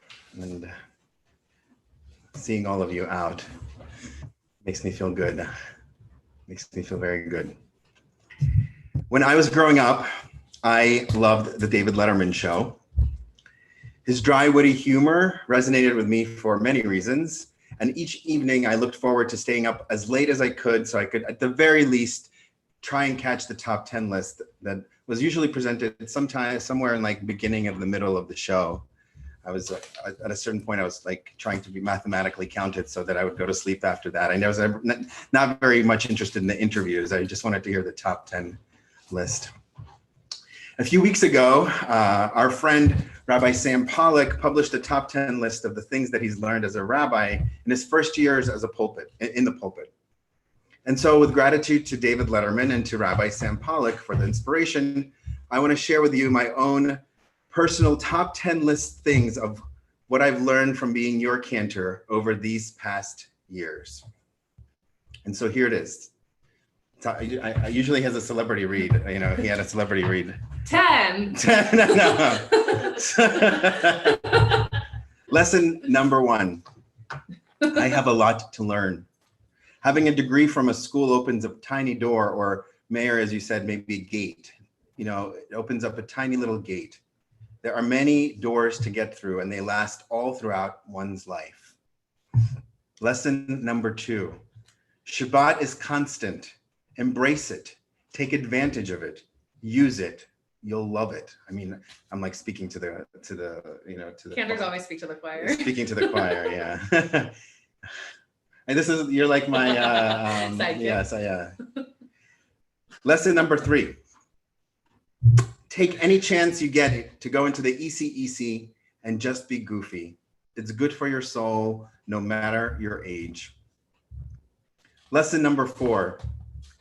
and seeing all of you out makes me feel good. Makes me feel very good. When I was growing up, I loved the David Letterman show. His dry, witty humor resonated with me for many reasons, and each evening I looked forward to staying up as late as I could so I could, at the very least, try and catch the top 10 list that was usually presented sometime somewhere in like beginning of the middle of the show. I was at a certain point, I was like trying to be mathematically counted so that I would go to sleep after that. I was not very much interested in the interviews. I just wanted to hear the top 10 list. A few weeks ago, our friend Rabbi Sam Pollack published a top 10 list of the things that he's learned as a rabbi in his first years as in the pulpit. And so with gratitude to David Letterman and to Rabbi Sam Pollack for the inspiration, I want to share with you my own personal top 10 list things of what I've learned from being your cantor over these past years. And so here it is. I usually has a celebrity read, you know, he had a celebrity read.
10.
No. Lesson number 1. I have a lot to learn. Having a degree from a school opens a tiny door, or mayor, as you said, maybe a gate. You know, it opens up a tiny little gate. There are many doors to get through, and they last all throughout one's life. Lesson number 2. Shabbat is constant. Embrace it. Take advantage of it. Use it. You'll love it. I mean, I'm like speaking to the
Cantors always speak to the choir.
Speaking to the choir, yeah. And you're like my
Sidekick.
yes, yeah. Lesson number 3. Take any chance you get to go into the ECEC and just be goofy. It's good for your soul, no matter your age. Lesson number 4.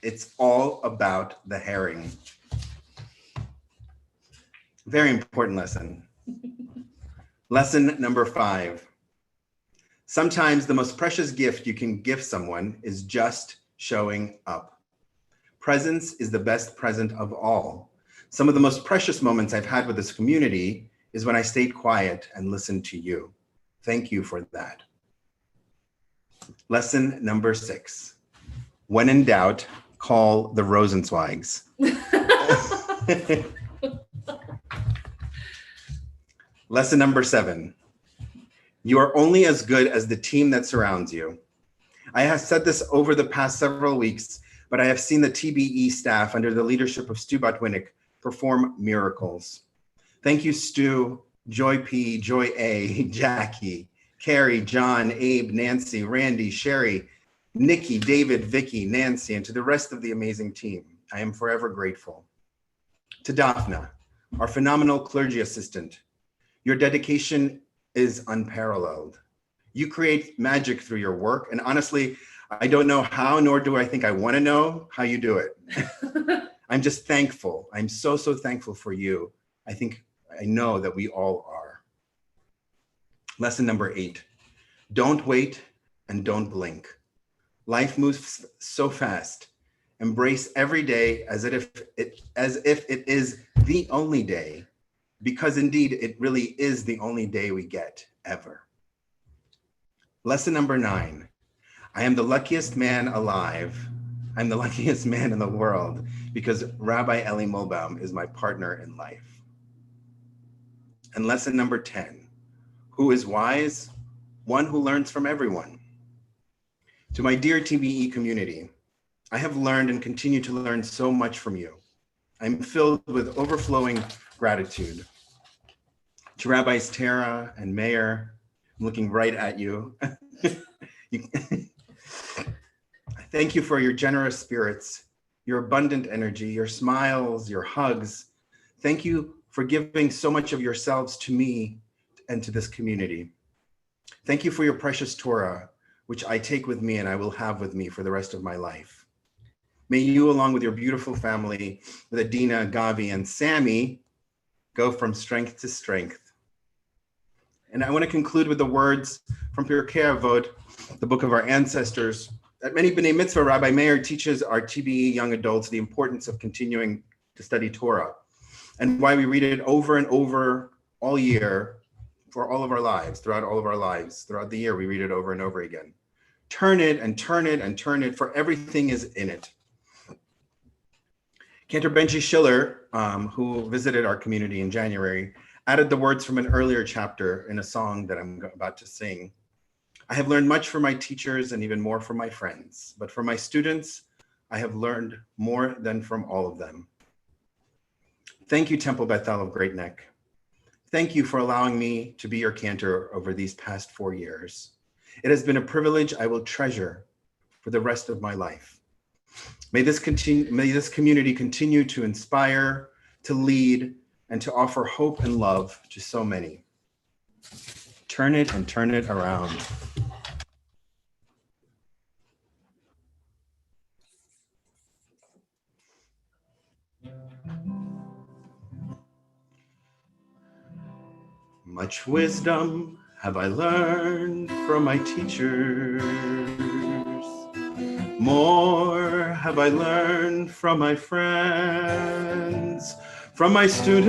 It's all about the herring. Very important lesson. Lesson number 5. Sometimes the most precious gift you can give someone is just showing up. Presence is the best present of all. Some of the most precious moments I've had with this community is when I stayed quiet and listened to you. Thank you for that. Lesson number 6. When in doubt, call the Rosenzweigs. Lesson number 7. You are only as good as the team that surrounds you. I have said this over the past several weeks, but I have seen the TBE staff under the leadership of Stu Botwinick perform miracles. Thank you, Stu, Joy P, Joy A, Jackie, Carrie, John, Abe, Nancy, Randy, Sherry, Nikki, David, Vicky, Nancy, and to the rest of the amazing team. I am forever grateful. To Daphna, our phenomenal clergy assistant, your dedication is unparalleled. You create magic through your work, and honestly, I don't know how, nor do I think I want to know how you do it. I'm just thankful. I'm so thankful for you. I know that we all are. Lesson number 8. Don't wait and don't blink. Life moves so fast. Embrace every day as if it is the only day, because indeed it really is the only day we get ever. Lesson number 9. I am the luckiest man alive. I'm the luckiest man in the world because Rabbi Eli Mulbaum is my partner in life. And lesson number 10. Who is wise? One who learns from everyone. To my dear TBE community, I have learned and continue to learn so much from you. I'm filled with overflowing gratitude. To Rabbis Tara and Mayor, I'm looking right at you. Thank you for your generous spirits, your abundant energy, your smiles, your hugs. Thank you for giving so much of yourselves to me and to this community. Thank you for your precious Torah, which I take with me and I will have with me for the rest of my life. May you, along with your beautiful family, with Adina, Gavi, and Sammy, go from strength to strength. And I want to conclude with the words from Pirkei Avot, the book of our ancestors. At many B'nai Mitzvah, Rabbi Meir teaches our TBE young adults the importance of continuing to study Torah and why we read it over and over all year for all of our lives, throughout all of our lives. Throughout the year, we read it over and over again. Turn it and turn it and turn it, for everything is in it. Cantor Benji Schiller, who visited our community in January, added the words from an earlier chapter in a song that I'm about to sing. I have learned much from my teachers and even more from my friends, but from my students, I have learned more than from all of them. Thank you, Temple Beth-El of Great Neck. Thank you for allowing me to be your cantor over these past 4 years. It has been a privilege I will treasure for the rest of my life. May this community continue to inspire, to lead, and to offer hope and love to so many. Turn it and turn it around. Much wisdom have I learned from my teachers. More have I learned from my friends, from my students,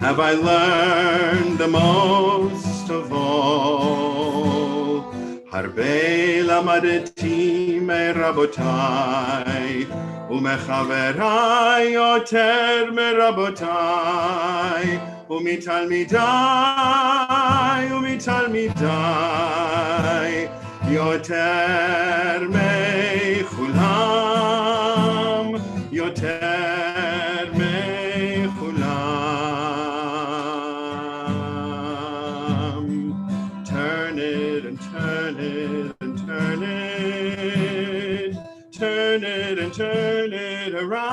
have I learned the most of all. Harbe lamadeti merabotai, umechaveri yoter merabotai, umitalmidai, yoter mechulam, yoter mechulam. Turn it and turn it and turn it, turn it and turn it around.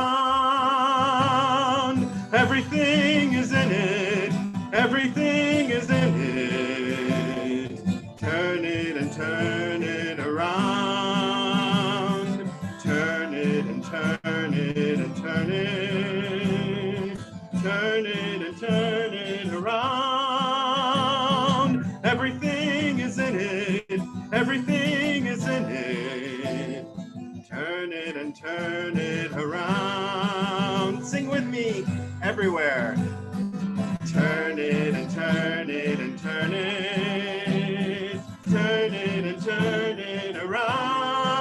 Everything is in it, everything is in it. Turn it and turn it around. Turn it and turn it and turn it. Turn it and turn it around. Everything is in it, everything is in it. Turn it and turn it around. Sing with me, everywhere. Turn it and turn it and turn it. Turn it and turn it around.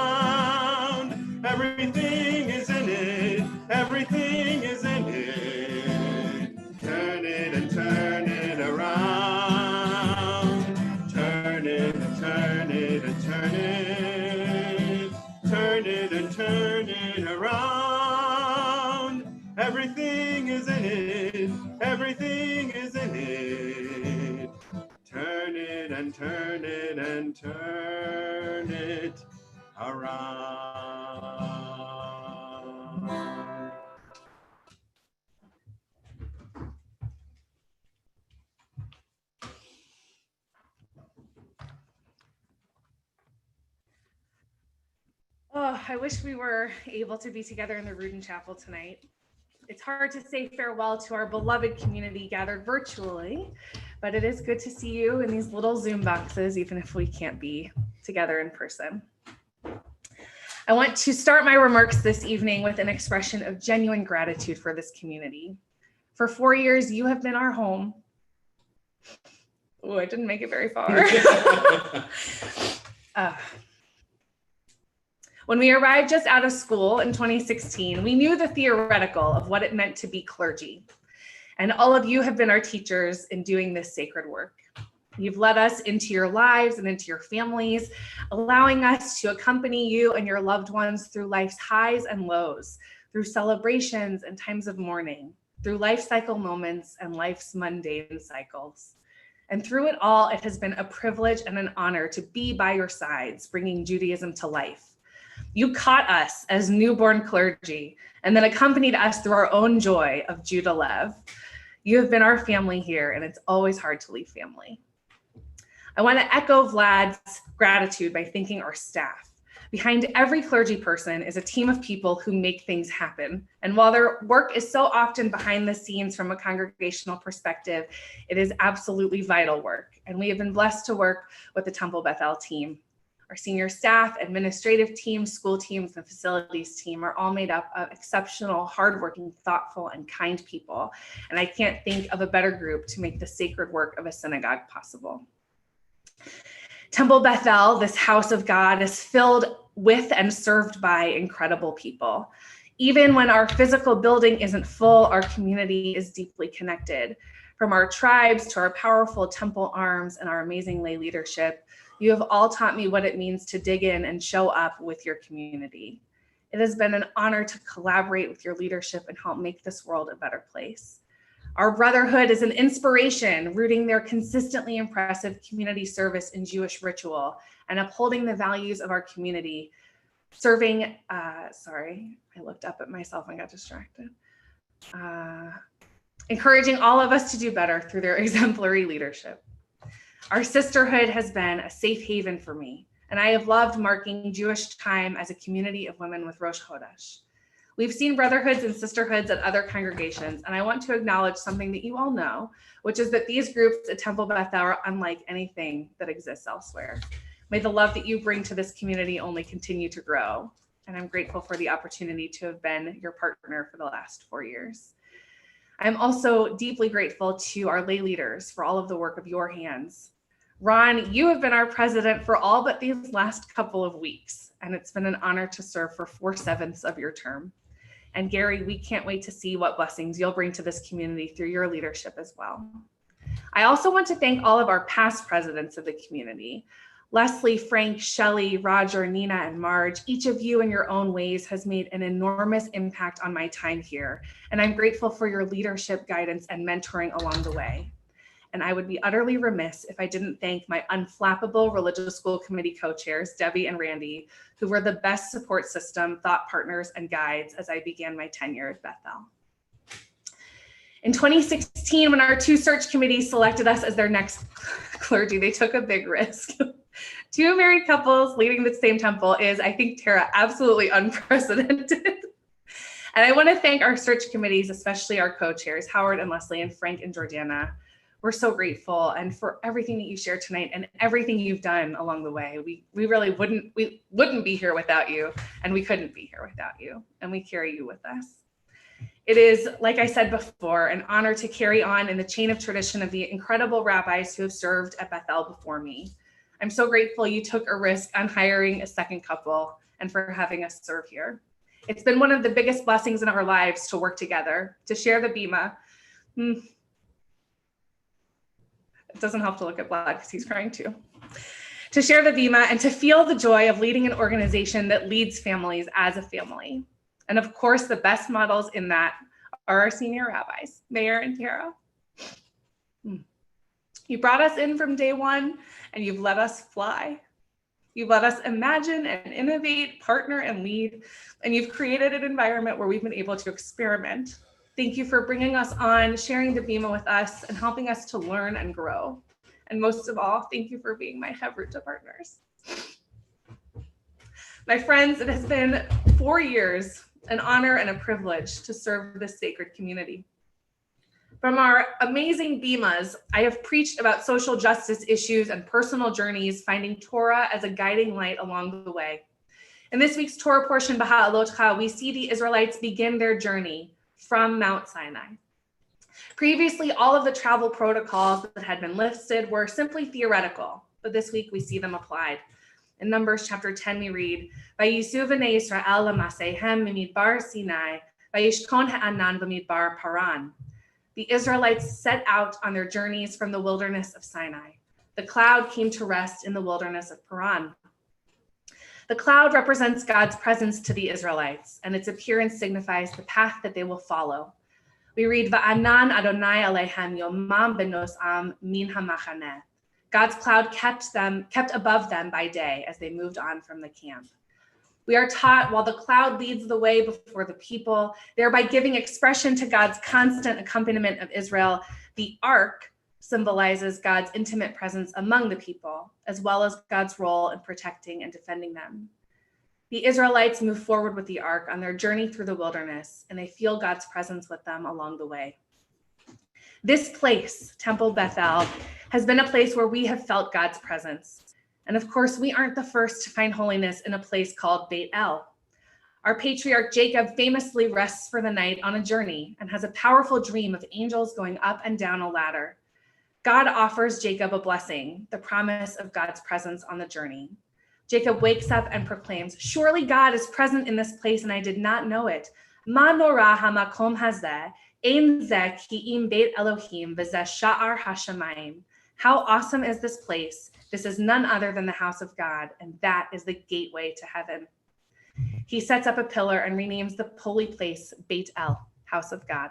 Everything is in it, everything is in it. Turn it and turn it around. Turn it and turn it and turn it. Turn it and turn it around. Everything is in it, everything is in it. Turn it and turn it and turn it around.
Oh, I wish we were able to be together in the Rudin Chapel tonight. It's hard to say farewell to our beloved community gathered virtually, but it is good to see you in these little Zoom boxes, even if we can't be together in person. I want to start my remarks this evening with an expression of genuine gratitude for this community. For 4 years, you have been our home. Oh, I didn't make it very far. When we arrived just out of school in 2016, we knew the theoretical of what it meant to be clergy. And all of you have been our teachers in doing this sacred work. You've led us into your lives and into your families, allowing us to accompany you and your loved ones through life's highs and lows, through celebrations and times of mourning, through life cycle moments and life's mundane cycles. And through it all, it has been a privilege and an honor to be by your sides, bringing Judaism to life. You caught us as newborn clergy and then accompanied us through our own joy of Judah Lev. You have been our family here, and it's always hard to leave family. I want to echo Vlad's gratitude by thanking our staff. Behind every clergy person is a team of people who make things happen. And while their work is so often behind the scenes from a congregational perspective, it is absolutely vital work. And we have been blessed to work with the Temple Beth-El team. Our senior staff, administrative team, school teams, and facilities team are all made up of exceptional, hardworking, thoughtful, and kind people. And I can't think of a better group to make the sacred work of a synagogue possible. Temple Beth-El, this house of God, is filled with and served by incredible people. Even when our physical building isn't full, our community is deeply connected. From our tribes to our powerful temple arms and our amazing lay leadership, you have all taught me what it means to dig in and show up with your community. It has been an honor to collaborate with your leadership and help make this world a better place. Our brotherhood is an inspiration, rooting their consistently impressive community service in Jewish ritual and upholding the values of our community serving, sorry, I looked up at myself and got distracted. Encouraging all of us to do better through their exemplary leadership. Our sisterhood has been a safe haven for me, and I have loved marking Jewish time as a community of women with Rosh Chodesh. We've seen brotherhoods and sisterhoods at other congregations, and I want to acknowledge something that you all know, which is that these groups at Temple Beth-El are unlike anything that exists elsewhere. May the love that you bring to this community only continue to grow, and I'm grateful for the opportunity to have been your partner for the last 4 years. I'm also deeply grateful to our lay leaders for all of the work of your hands. Ron, you have been our president for all but these last couple of weeks, and it's been an honor to serve for 4/7 of your term. And Gary, we can't wait to see what blessings you'll bring to this community through your leadership as well. I also want to thank all of our past presidents of the community. Leslie, Frank, Shelley, Roger, Nina, and Marge, each of you in your own ways has made an enormous impact on my time here. And I'm grateful for your leadership, guidance, and mentoring along the way. And I would be utterly remiss if I didn't thank my unflappable religious school committee co-chairs, Debbie and Randy, who were the best support system, thought partners, and guides as I began my tenure at Beth-El. In 2016, when our 2 search committees selected us as their next clergy, they took a big risk. 2 married couples leading the same temple is, I think, Tara, absolutely unprecedented. And I want to thank our search committees, especially our co-chairs, Howard and Leslie and Frank and Jordana. We're so grateful, and for everything that you shared tonight and everything you've done along the way. We really wouldn't be here without you, and we couldn't be here without you, and we carry you with us. It is, like I said before, an honor to carry on in the chain of tradition of the incredible rabbis who have served at Beth-El before me. I'm so grateful you took a risk on hiring a second couple and for having us serve here. It's been one of the biggest blessings in our lives to work together, to share the bima. It doesn't help to look at Vlad because he's crying too. To share the bima and to feel the joy of leading an organization that leads families as a family. And of course, the best models in that are our senior rabbis, Mayor and Tara. You brought us in from day one, and you've let us fly. You've let us imagine and innovate, partner and lead, and you've created an environment where we've been able to experiment. Thank you for bringing us on, sharing the bima with us, and helping us to learn and grow. And most of all, thank you for being my Chavruta partners. My friends, it has been 4 years, an honor and a privilege to serve this sacred community. From our amazing bimas, I have preached about social justice issues and personal journeys, finding Torah as a guiding light along the way. In this week's Torah portion, Baha'alotcha, we see the Israelites begin their journey from Mount Sinai. Previously, all of the travel protocols that had been listed were simply theoretical, but this week we see them applied. In Numbers chapter 10, we read, Vayishu b'nei Yisrael l'maseihem mimidbar Sinai, vayishkon ha'anan b'midbar Paran. The Israelites set out on their journeys from the wilderness of Sinai. The cloud came to rest in the wilderness of Paran. The cloud represents God's presence to the Israelites, and its appearance signifies the path that they will follow. We read, Va'anan Adonai aleichem yomam benosam min hamachaneh. God's cloud kept above them by day as they moved on from the camp. We are taught while the cloud leads the way before the people, thereby giving expression to God's constant accompaniment of Israel, the ark symbolizes God's intimate presence among the people, as well as God's role in protecting and defending them. The Israelites move forward with the ark on their journey through the wilderness, and they feel God's presence with them along the way. This place, Temple Beth-El, has been a place where we have felt God's presence. And of course, we aren't the first to find holiness in a place called Beth-El. Our patriarch Jacob famously rests for the night on a journey and has a powerful dream of angels going up and down a ladder. God offers Jacob a blessing, the promise of God's presence on the journey. Jacob wakes up and proclaims, surely God is present in this place and I did not know it. Menorah hamakom hazeh, ein zeh ki im Beit Elohim v'zeh sha'ar hashamayim. How awesome is this place? This is none other than the house of God, and that is the gateway to heaven. He sets up a pillar and renames the holy place Beth-El, house of God.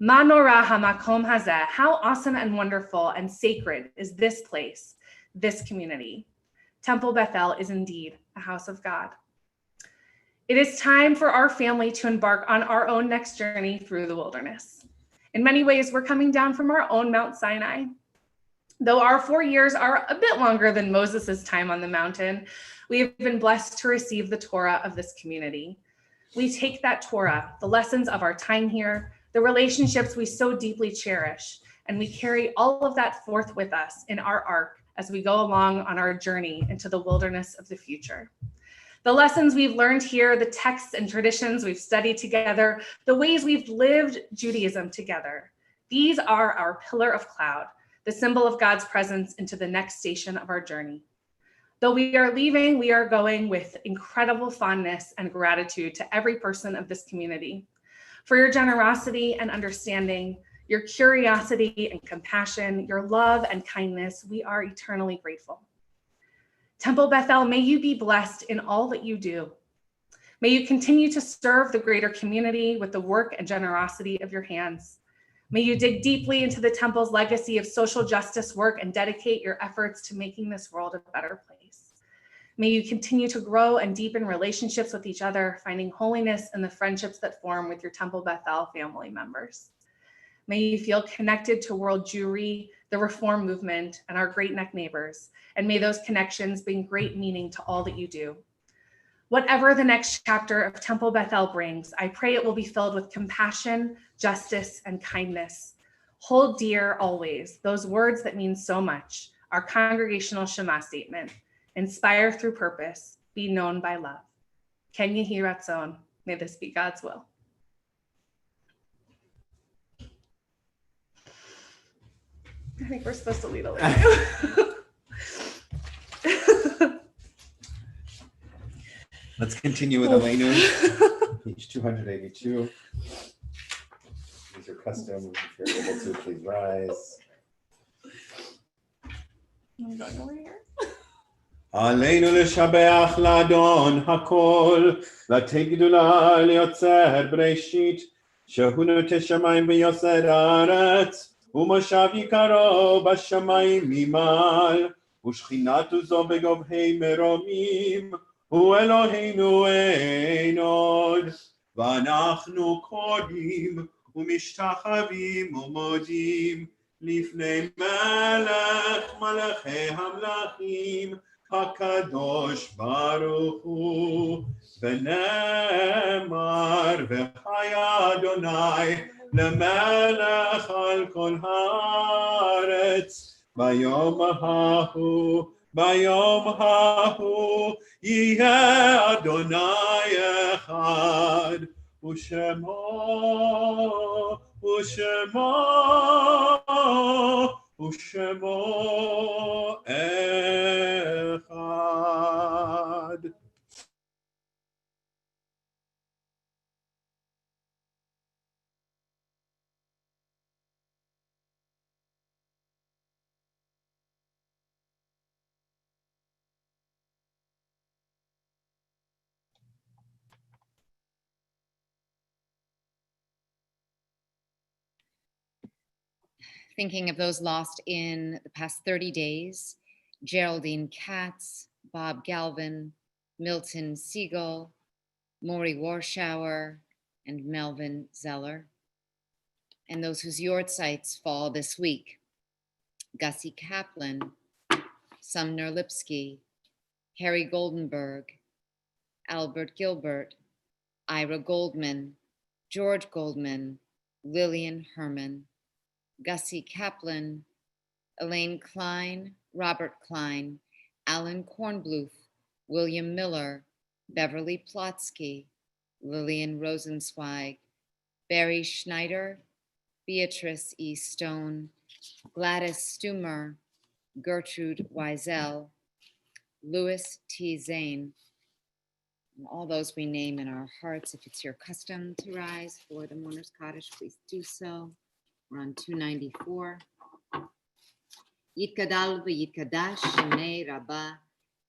Menorah hamakom hazeh. How awesome and wonderful and sacred is this place, this community. Temple Beth-El is indeed a house of God. It is time for our family to embark on our own next journey through the wilderness. In many ways, we're coming down from our own Mount Sinai. Though our 4 years are a bit longer than Moses' time on the mountain, we have been blessed to receive the Torah of this community. We take that Torah, the lessons of our time here, the relationships we so deeply cherish, and we carry all of that forth with us in our ark as we go along on our journey into the wilderness of the future. The lessons we've learned here, the texts and traditions we've studied together, the ways we've lived Judaism together, these are our pillar of cloud, the symbol of God's presence into the next station of our journey. Though we are leaving, we are going with incredible fondness and gratitude to every person of this community. For your generosity and understanding, your curiosity and compassion, your love and kindness, we are eternally grateful. Temple Beth-El, may you be blessed in all that you do. May you continue to serve the greater community with the work and generosity of your hands. May you dig deeply into the temple's legacy of social justice work and dedicate your efforts to making this world a better place. May you continue to grow and deepen relationships with each other, finding holiness in the friendships that form with your Temple Beth-El family members. May you feel connected to world Jewry, the Reform movement, and our Great Neck neighbors, and may those connections bring great meaning to all that you do. Whatever the next chapter of Temple Beth-El brings, I pray it will be filled with compassion, justice, and kindness. Hold dear always those words that mean so much, our congregational Shema statement: inspire through purpose, be known by love. Ken Yehi Ratzon, may this be God's will. I think we're supposed to lead a little.
Let's continue with Aleinu, page 282. These are custom. If you're able to, please rise.
I'm going over here.
עלינו לשבח לאדון הכל, לתת גדולה ליוצר בראשית, שהוא נוטה שמיים ויוסד הארץ, ומושב יקרו בשמיים ממעל, ושכינתו זו בגובהי מרומים, הוא אלוהינו אין עוד, ואנחנו קודים ומשתחווים ומודים לפני מלך מלכי המלכים, הקדוש ברוך הוא, ונאמר וחי אדוני למלך על כל הארץ, ביום ההוא יהיה אדוני אחד, ושמו אחד.
Thinking of those lost in the past 30 days, Geraldine Katz, Bob Galvin, Milton Siegel, Maury Warschauer, and Melvin Zeller. And those whose yortzites fall this week: Gussie Kaplan, Sumner Lipsky, Harry Goldenberg, Albert Gilbert, Ira Goldman, George Goldman, Lillian Herman, Gussie Kaplan, Elaine Klein, Robert Klein, Alan Kornbluth, William Miller, Beverly Plotsky, Lillian Rosenzweig, Barry Schneider, Beatrice E. Stone, Gladys Stumer, Gertrude Wiesel, Louis T. Zane, and all those we name in our hearts. If it's your custom to rise for the Mourner's Kaddish, please do so. We're on 294. Yitkadal v'yitkadash shemei Rabbah,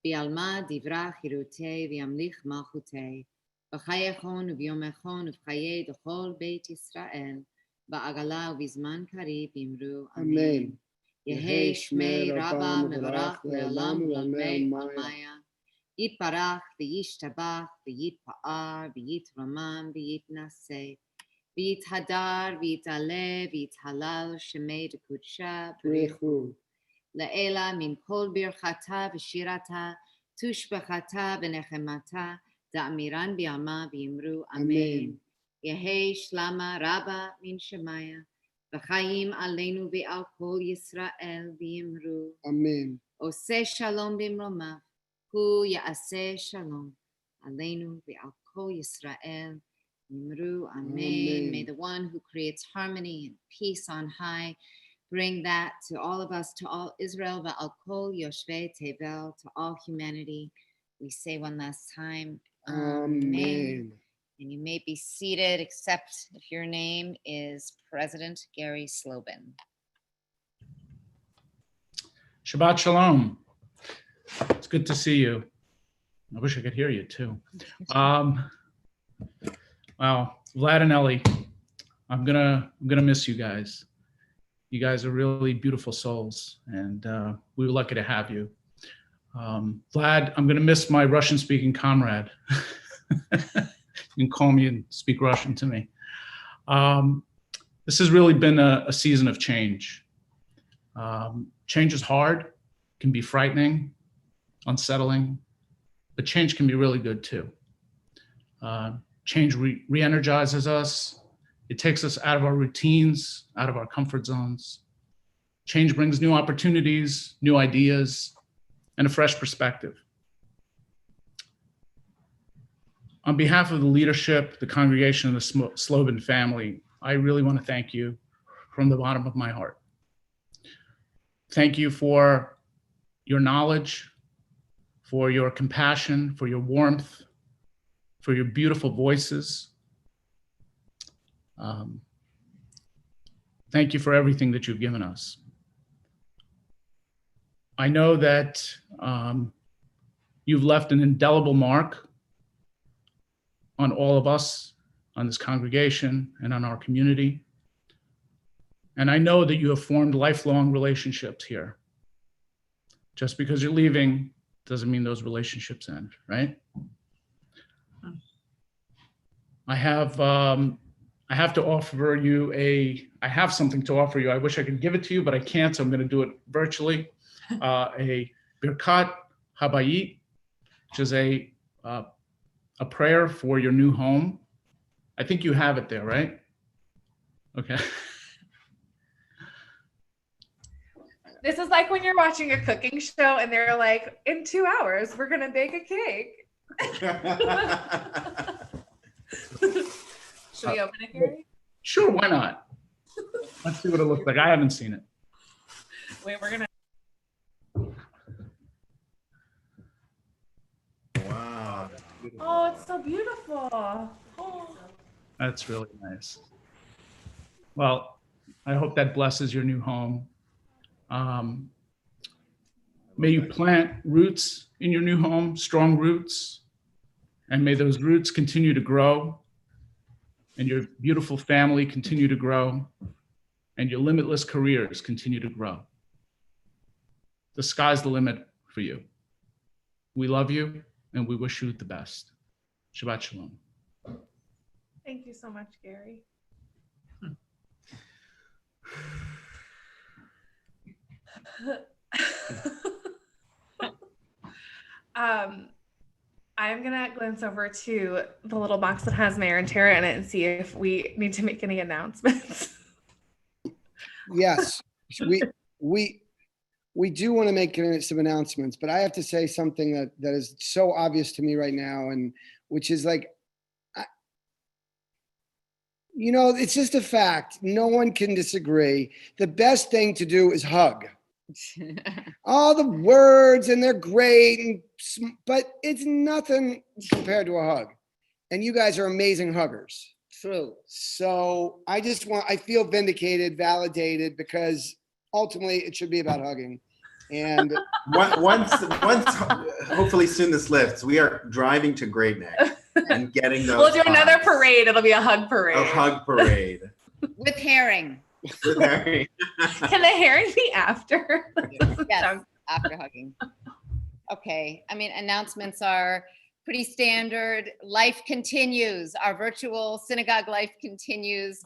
v'alma divra chirutei v'yamlich malchutei, v'chayechon v'yomechon v'chayei d'chol beit Yisrael, v'agala v'zman karib imru amen. Yehei shmei Rabbah mevarach le'olam v'lamei almaya, Yitbarach v'yishtabach v'yitpa'ar v'yitramam v'yitnaseh v'yithadar v'yitale v'yithalal shemei dekudsha
B'richu.
La'ela min kol birchata v'shirata tushbachata v'nechemata da'amiran bi'ama v'yimru amen. Yehi shlama rabba min shemaya v'chaim aleinu v'al kol Yisrael v'yimru
Amen.
Oseh shalom b'mromav hu ya'aseh shalom aleinu v'al kol Yisrael v'yimru amen.
Amen.
May the one who creates harmony and peace on high bring that to all of us, to all Israel, v'al kol yoshvei tevel, to all humanity. We say one last time,
Amen.
And you may be seated, except if your name is President Gary Slobin.
Shabbat Shalom. It's good to see you. I wish I could hear you too. Wow, Vlad and Ellie, I'm gonna miss you guys. You guys are really beautiful souls, and we were lucky to have you. Vlad, I'm gonna miss my Russian-speaking comrade. You can call me and speak Russian to me. This has really been a season of change. Change is hard, can be frightening, unsettling, but change can be really good too. Change re-energizes us. It takes us out of our routines, out of our comfort zones. Change brings new opportunities, new ideas, and a fresh perspective. On behalf of the leadership, the congregation, and the Slobin family, I really want to thank you from the bottom of my heart. Thank you for your knowledge, for your compassion, for your warmth, for your beautiful voices. Thank you for everything that you've given us. I know that you've left an indelible mark on all of us, on this congregation, and on our community. And I know that you have formed lifelong relationships here. Just because you're leaving doesn't mean those relationships end, right? I have to offer you I have something to offer you. I wish I could give it to you, but I can't, so I'm gonna do it virtually. A Birkat Habayit, which is a prayer for your new home. I think you have it there, right? Okay.
This is like when you're watching a cooking show and they're like, in 2 hours, we're gonna bake a cake. Should we open it, Gary?
Sure, why not? Let's see what it looks like. I haven't seen it.
Wait, we're gonna.
Wow.
Oh, it's so beautiful. Oh.
That's really nice. Well, I hope that blesses your new home. May you plant roots in your new home, strong roots, and may those roots continue to grow, and your beautiful family continue to grow, and your limitless careers continue to grow. The sky's the limit for you. We love you, and we wish you the best. Shabbat Shalom.
Thank you so much, Gary. I'm gonna glance over to the little box that has Mayor and Tara in it and see if we need to make any announcements.
Yes, we do want to make some announcements, but I have to say something that is so obvious to me right now, and which is like, it's just a fact. No one can disagree. The best thing to do is hug. All the words, and they're great, but it's nothing compared to a hug. And you guys are amazing huggers.
True.
So I feel vindicated, validated, because ultimately it should be about hugging. And
once, hopefully soon this lifts, we are driving to Great Neck and getting those.
We'll do another parade. It'll be a hug parade.
A hug parade.
With herring.
With herring.
Can the herring be after?
Yes, after hugging. Okay, I mean, announcements are pretty standard. Life continues. Our virtual synagogue life continues.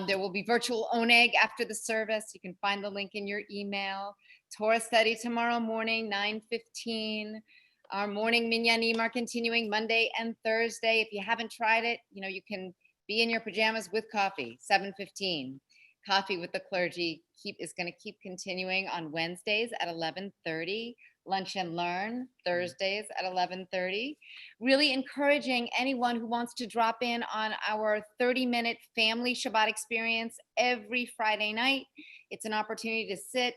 There will be virtual oneg after the service. You can find the link in your email. Torah study tomorrow morning, 9:15. Our morning minyanim are continuing Monday and Thursday. If you haven't tried it, you can be in your pajamas with coffee, 7:15. Coffee with the clergy is going to keep continuing on Wednesdays at 11:30. Lunch and Learn Thursdays at 11:30. Really encouraging anyone who wants to drop in on our 30-minute family Shabbat experience every Friday night. It's an opportunity to sit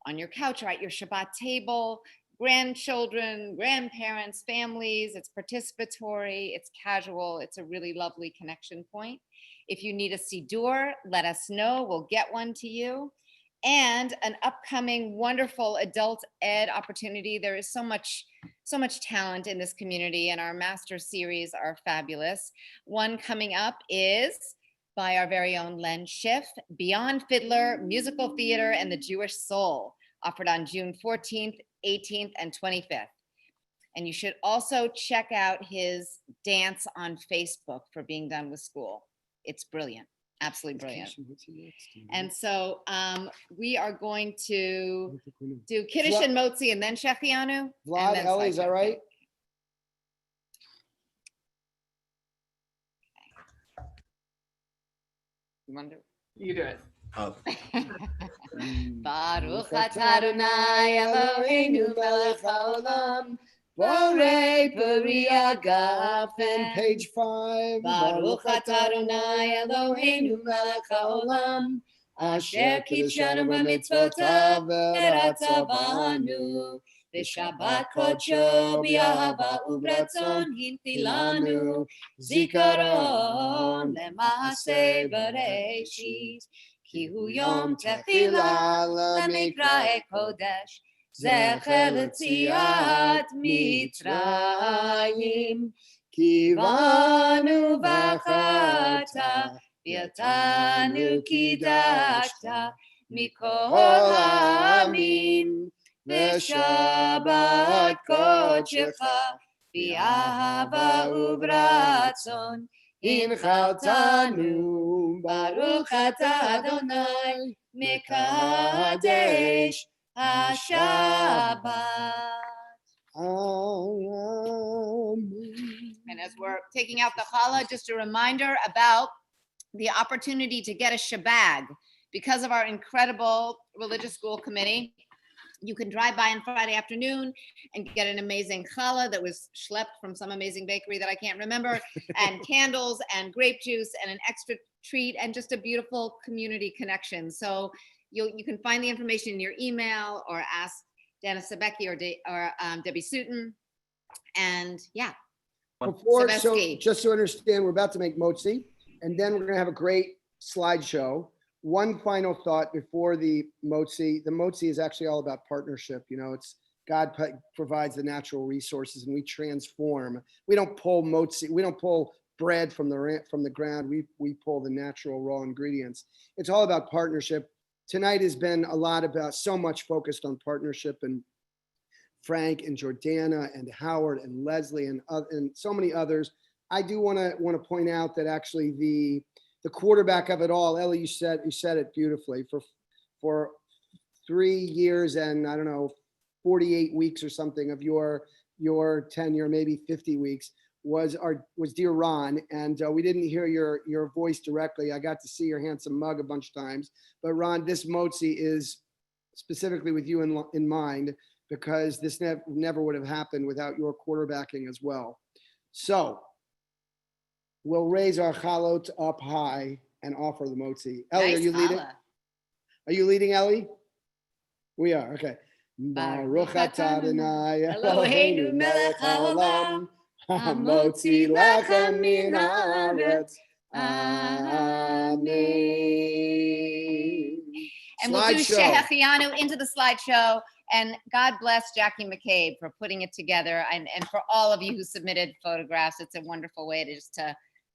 on your couch or at your Shabbat table, grandchildren, grandparents, families. It's participatory, it's casual, it's a really lovely connection point. If you need a siddur, let us know, we'll get one to you. And an upcoming wonderful adult ed opportunity. There is so much talent in this community, and our master series are fabulous. One coming up is by our very own Len Schiff, Beyond Fiddler, Musical Theater and the Jewish Soul, offered on June 14th, 18th, and 25th. And you should also check out his dance on Facebook for being done with school. It's brilliant. Absolutely brilliant. And so we are going to do Kiddush and Motzi and then Shechianu.
Vlad, Ellie, is that right?
You do it.
Baruch atah Adonai Eloheinu melech haolam, Borei Peri Agafen.
Page 5.
Baruch atah Adonai Eloheinu melech haolam, asher kidshanu b'mitzvotav v'ratzah banu, v'shabbat kodsho b'ahava u'b'ratzon hintilanu, zikaron le'maaseh bereshit, ki hu yom tefillah le'mikra'e kodesh, zecher l'tziat Mitzrayim, kivanu v'achata, v'yatanu kidashta, mikol ha'amim, v'shabbat kodshecha, v'ahava u'b'ratzon, hinchaltanu, baruch atah Adonai, mekadesh HaShabbat. And as we're taking out the challah, just a reminder about the opportunity to get a shabag. Because of our incredible religious school committee, you can drive by on Friday afternoon and get an amazing challah that was schlepped from some amazing bakery that I can't remember, and candles and grape juice and an extra treat and just a beautiful community connection. So you can find the information in your email or ask Dana Sebecki or Debbie Sutton. And yeah.
Before, so just to understand, we're about to make motzi, and then we're going to have a great slideshow. One final thought before the motzi. The motzi is actually all about partnership. It's God provides the natural resources, and we transform. We don't pull motzi. We don't pull bread from the ground. We pull the natural raw ingredients. It's all about partnership. Tonight has been a lot about so much focused on partnership, and Frank and Jordana and Howard and Leslie and so many others. I do want to point out that actually the quarterback of it all, Ellie, you said it beautifully. For 3 years and 48 weeks or something of your tenure, maybe 50 weeks, was dear Ron, and we didn't hear your voice directly. I got to see your handsome mug a bunch of times, but Ron, this motzi is specifically with you in mind, because this never would have happened without your quarterbacking as well. So we'll raise our chalot up high and offer the motzi. Ellie,
Nice
are you leading?
challah.
Are you leading, Ellie? We are, okay. Baruch atah Adonai Eloheinu melech haolam, hamotzi lechem min haaretz. Amen.
And we'll do
Slideshow.
Shechianu into the slideshow. And God bless Jackie McCabe for putting it together, and for all of you who submitted photographs. It's a wonderful way to just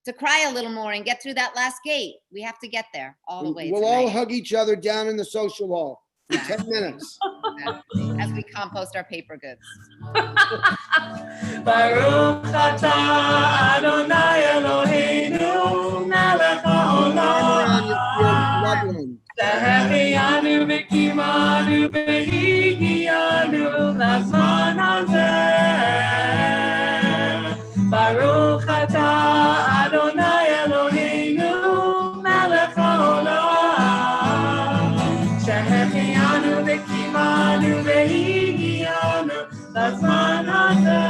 to cry a little more and get through that last gate. We have to get there all the way.
We'll all hug each other down in the social hall. for 10 minutes.
As we compost our paper goods.
Baruch atah Adonai Eloheinu melech haolam. שהחיינו וקיימנו והגיענו לזמן הזה. ברוך אתה אדוני אלוהינו מלך העולם. שהחיינו וקיימנו והגיענו לזמן הזה.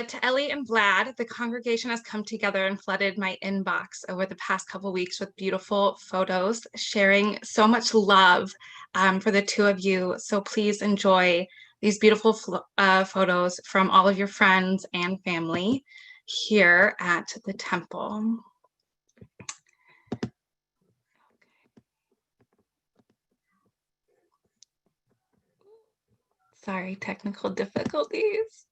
To Ellie and Vlad, the congregation has come together and flooded my inbox over the past couple weeks with beautiful photos, sharing so much love for the two of you. So please enjoy these beautiful photos from all of your friends and family here at the temple. Sorry, technical difficulties.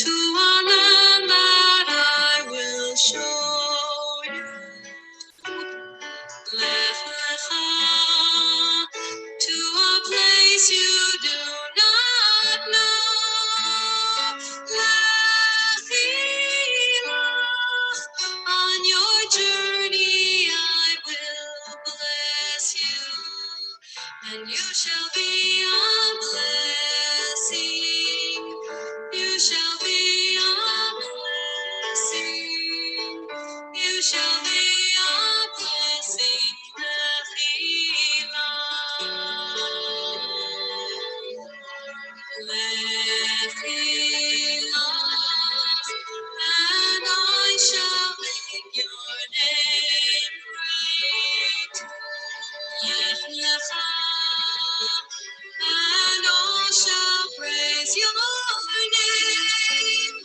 To a land that I will show you. Lech lecha to a place you do not know. Lech on your journey I will bless you, and you shall be a blessing. You shall be a blessing. You shall be a blessing. And I shall make your name great. Lech lecha, and all shall praise your name.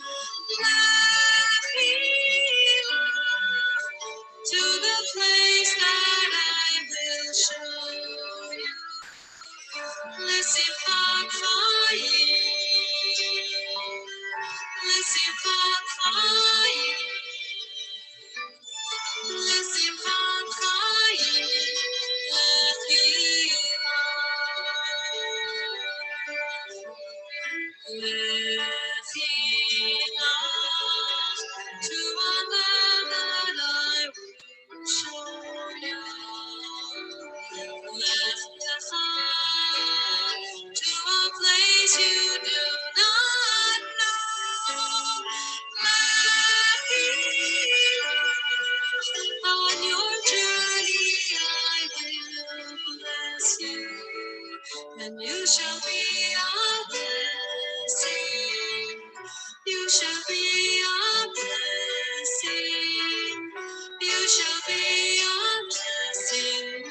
To the place that I will show you. Listen, to a land that I will show you. To a place you do not know. On your journey I will bless you, and you shall be a blessing. You shall be a blessing. You shall be a blessing.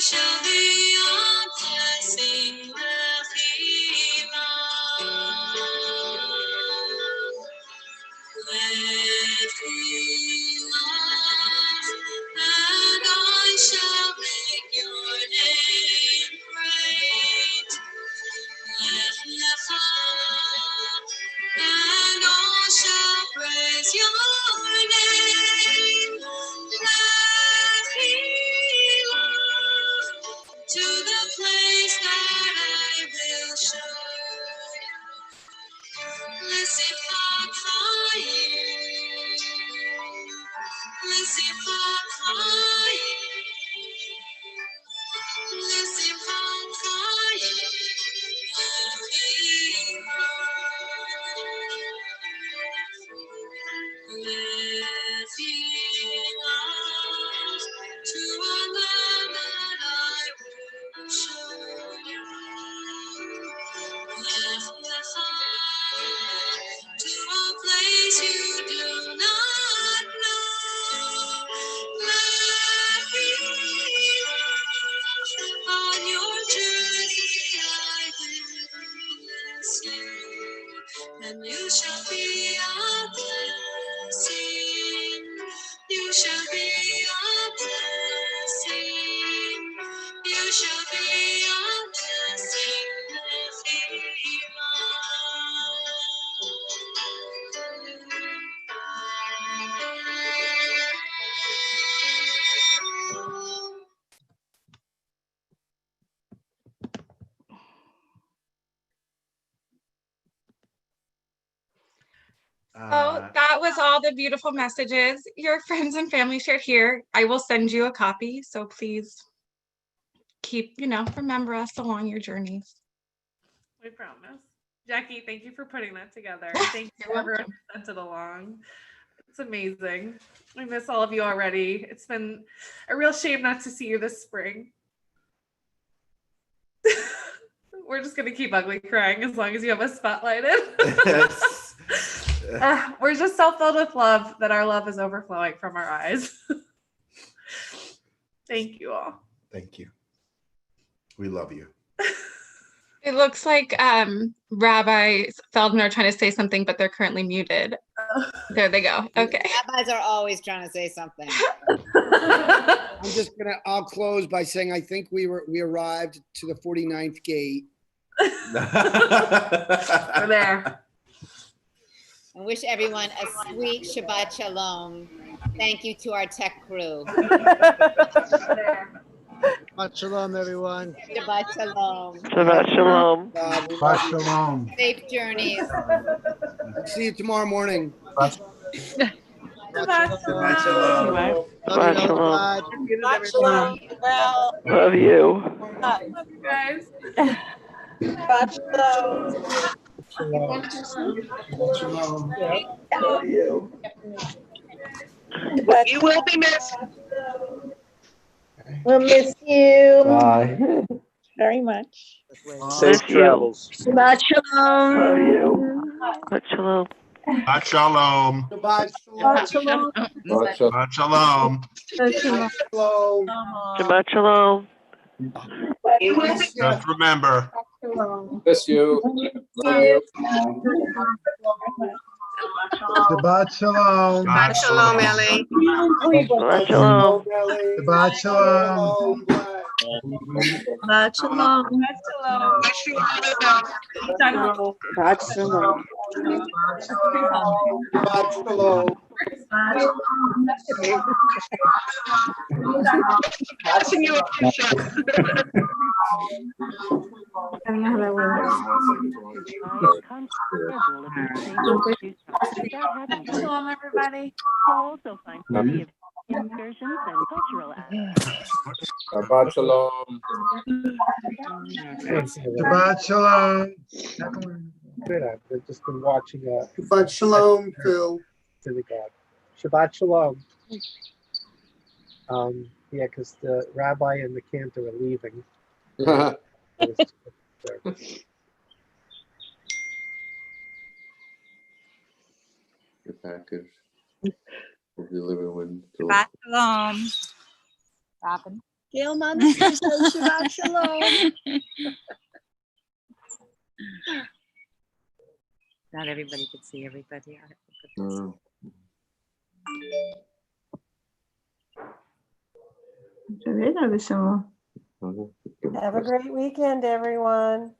shall be a blessing, Beth-El. And I shall make your name great. And all shall praise your name. To the place that I will show. Listen for crying. Listen for crying. Listen for crying. To a land that I will show you. To a place you do not know. On your journey I will bless you, and you shall be a blessing. You shall be a blessing. You shall be a blessing.
So that was all the beautiful messages your friends and family shared here. I will send you a copy, so please keep, remember us along your journeys.
We promise. Jackie, thank you for putting that together. Thank you
You're
everyone who sent it along. It's amazing. I miss all of you already. It's been a real shame not to see you this spring. We're just gonna keep ugly crying as long as you have us spotlighted. We're just so filled with love that our love is overflowing from our eyes. Thank you all.
Thank you. We love you.
It looks like Rabbi Feldman are trying to say something, but they're currently muted. There they go. Okay.
Rabbis are always trying to say something.
I'll close by saying I think we arrived to the 49th gate.
We're there.
I wish everyone a sweet Shabbat Shalom. Thank you to our tech crew.
Shabbat Shalom, everyone.
Shabbat Shalom.
Shabbat Shalom.
Shabbat Shalom.
Safe journeys.
See you tomorrow morning.
Shabbat
Shalom.
Shabbat
Shalom.
Shabbat Shalom. Well,
Love you.
Love you guys.
Shabbat Shalom.
Love you. You will be missed.
We'll miss you
Bye.
Very much.
Safe travels.
Shabbat shalom.
Love you. Shabbat shalom.
Shabbat shalom.
Shabbat
Shalom.
Shabbat shalom.
Shabbat shalom.
Just remember.
Miss you.
Shabbat shalom.
Shabbat shalom, Ellie.
Shabbat
shalom.
Shabbat shalom.
Shabbat shalom.
Shabbat shalom.
Shabbat shalom.
Passing you up to shut.
Shalom, everybody.
Shabbat Shalom.
Shabbat shalom.
Good. I've just been watching
Shabbat shalom, Phil.
synagogue. Shabbat shalom. Yeah, because the rabbi and the cantor are leaving.
Your package. We'll be living when.
Shabbat shalom. Robin. Gail managed to say Shabbat Shalom.
Not everybody could see everybody.
Have a great weekend, everyone.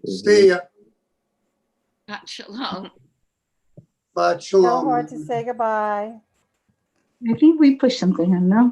See ya.
Shalom.
But
Tell
shalom.
Hort to say goodbye.
I think we pushed something in, no?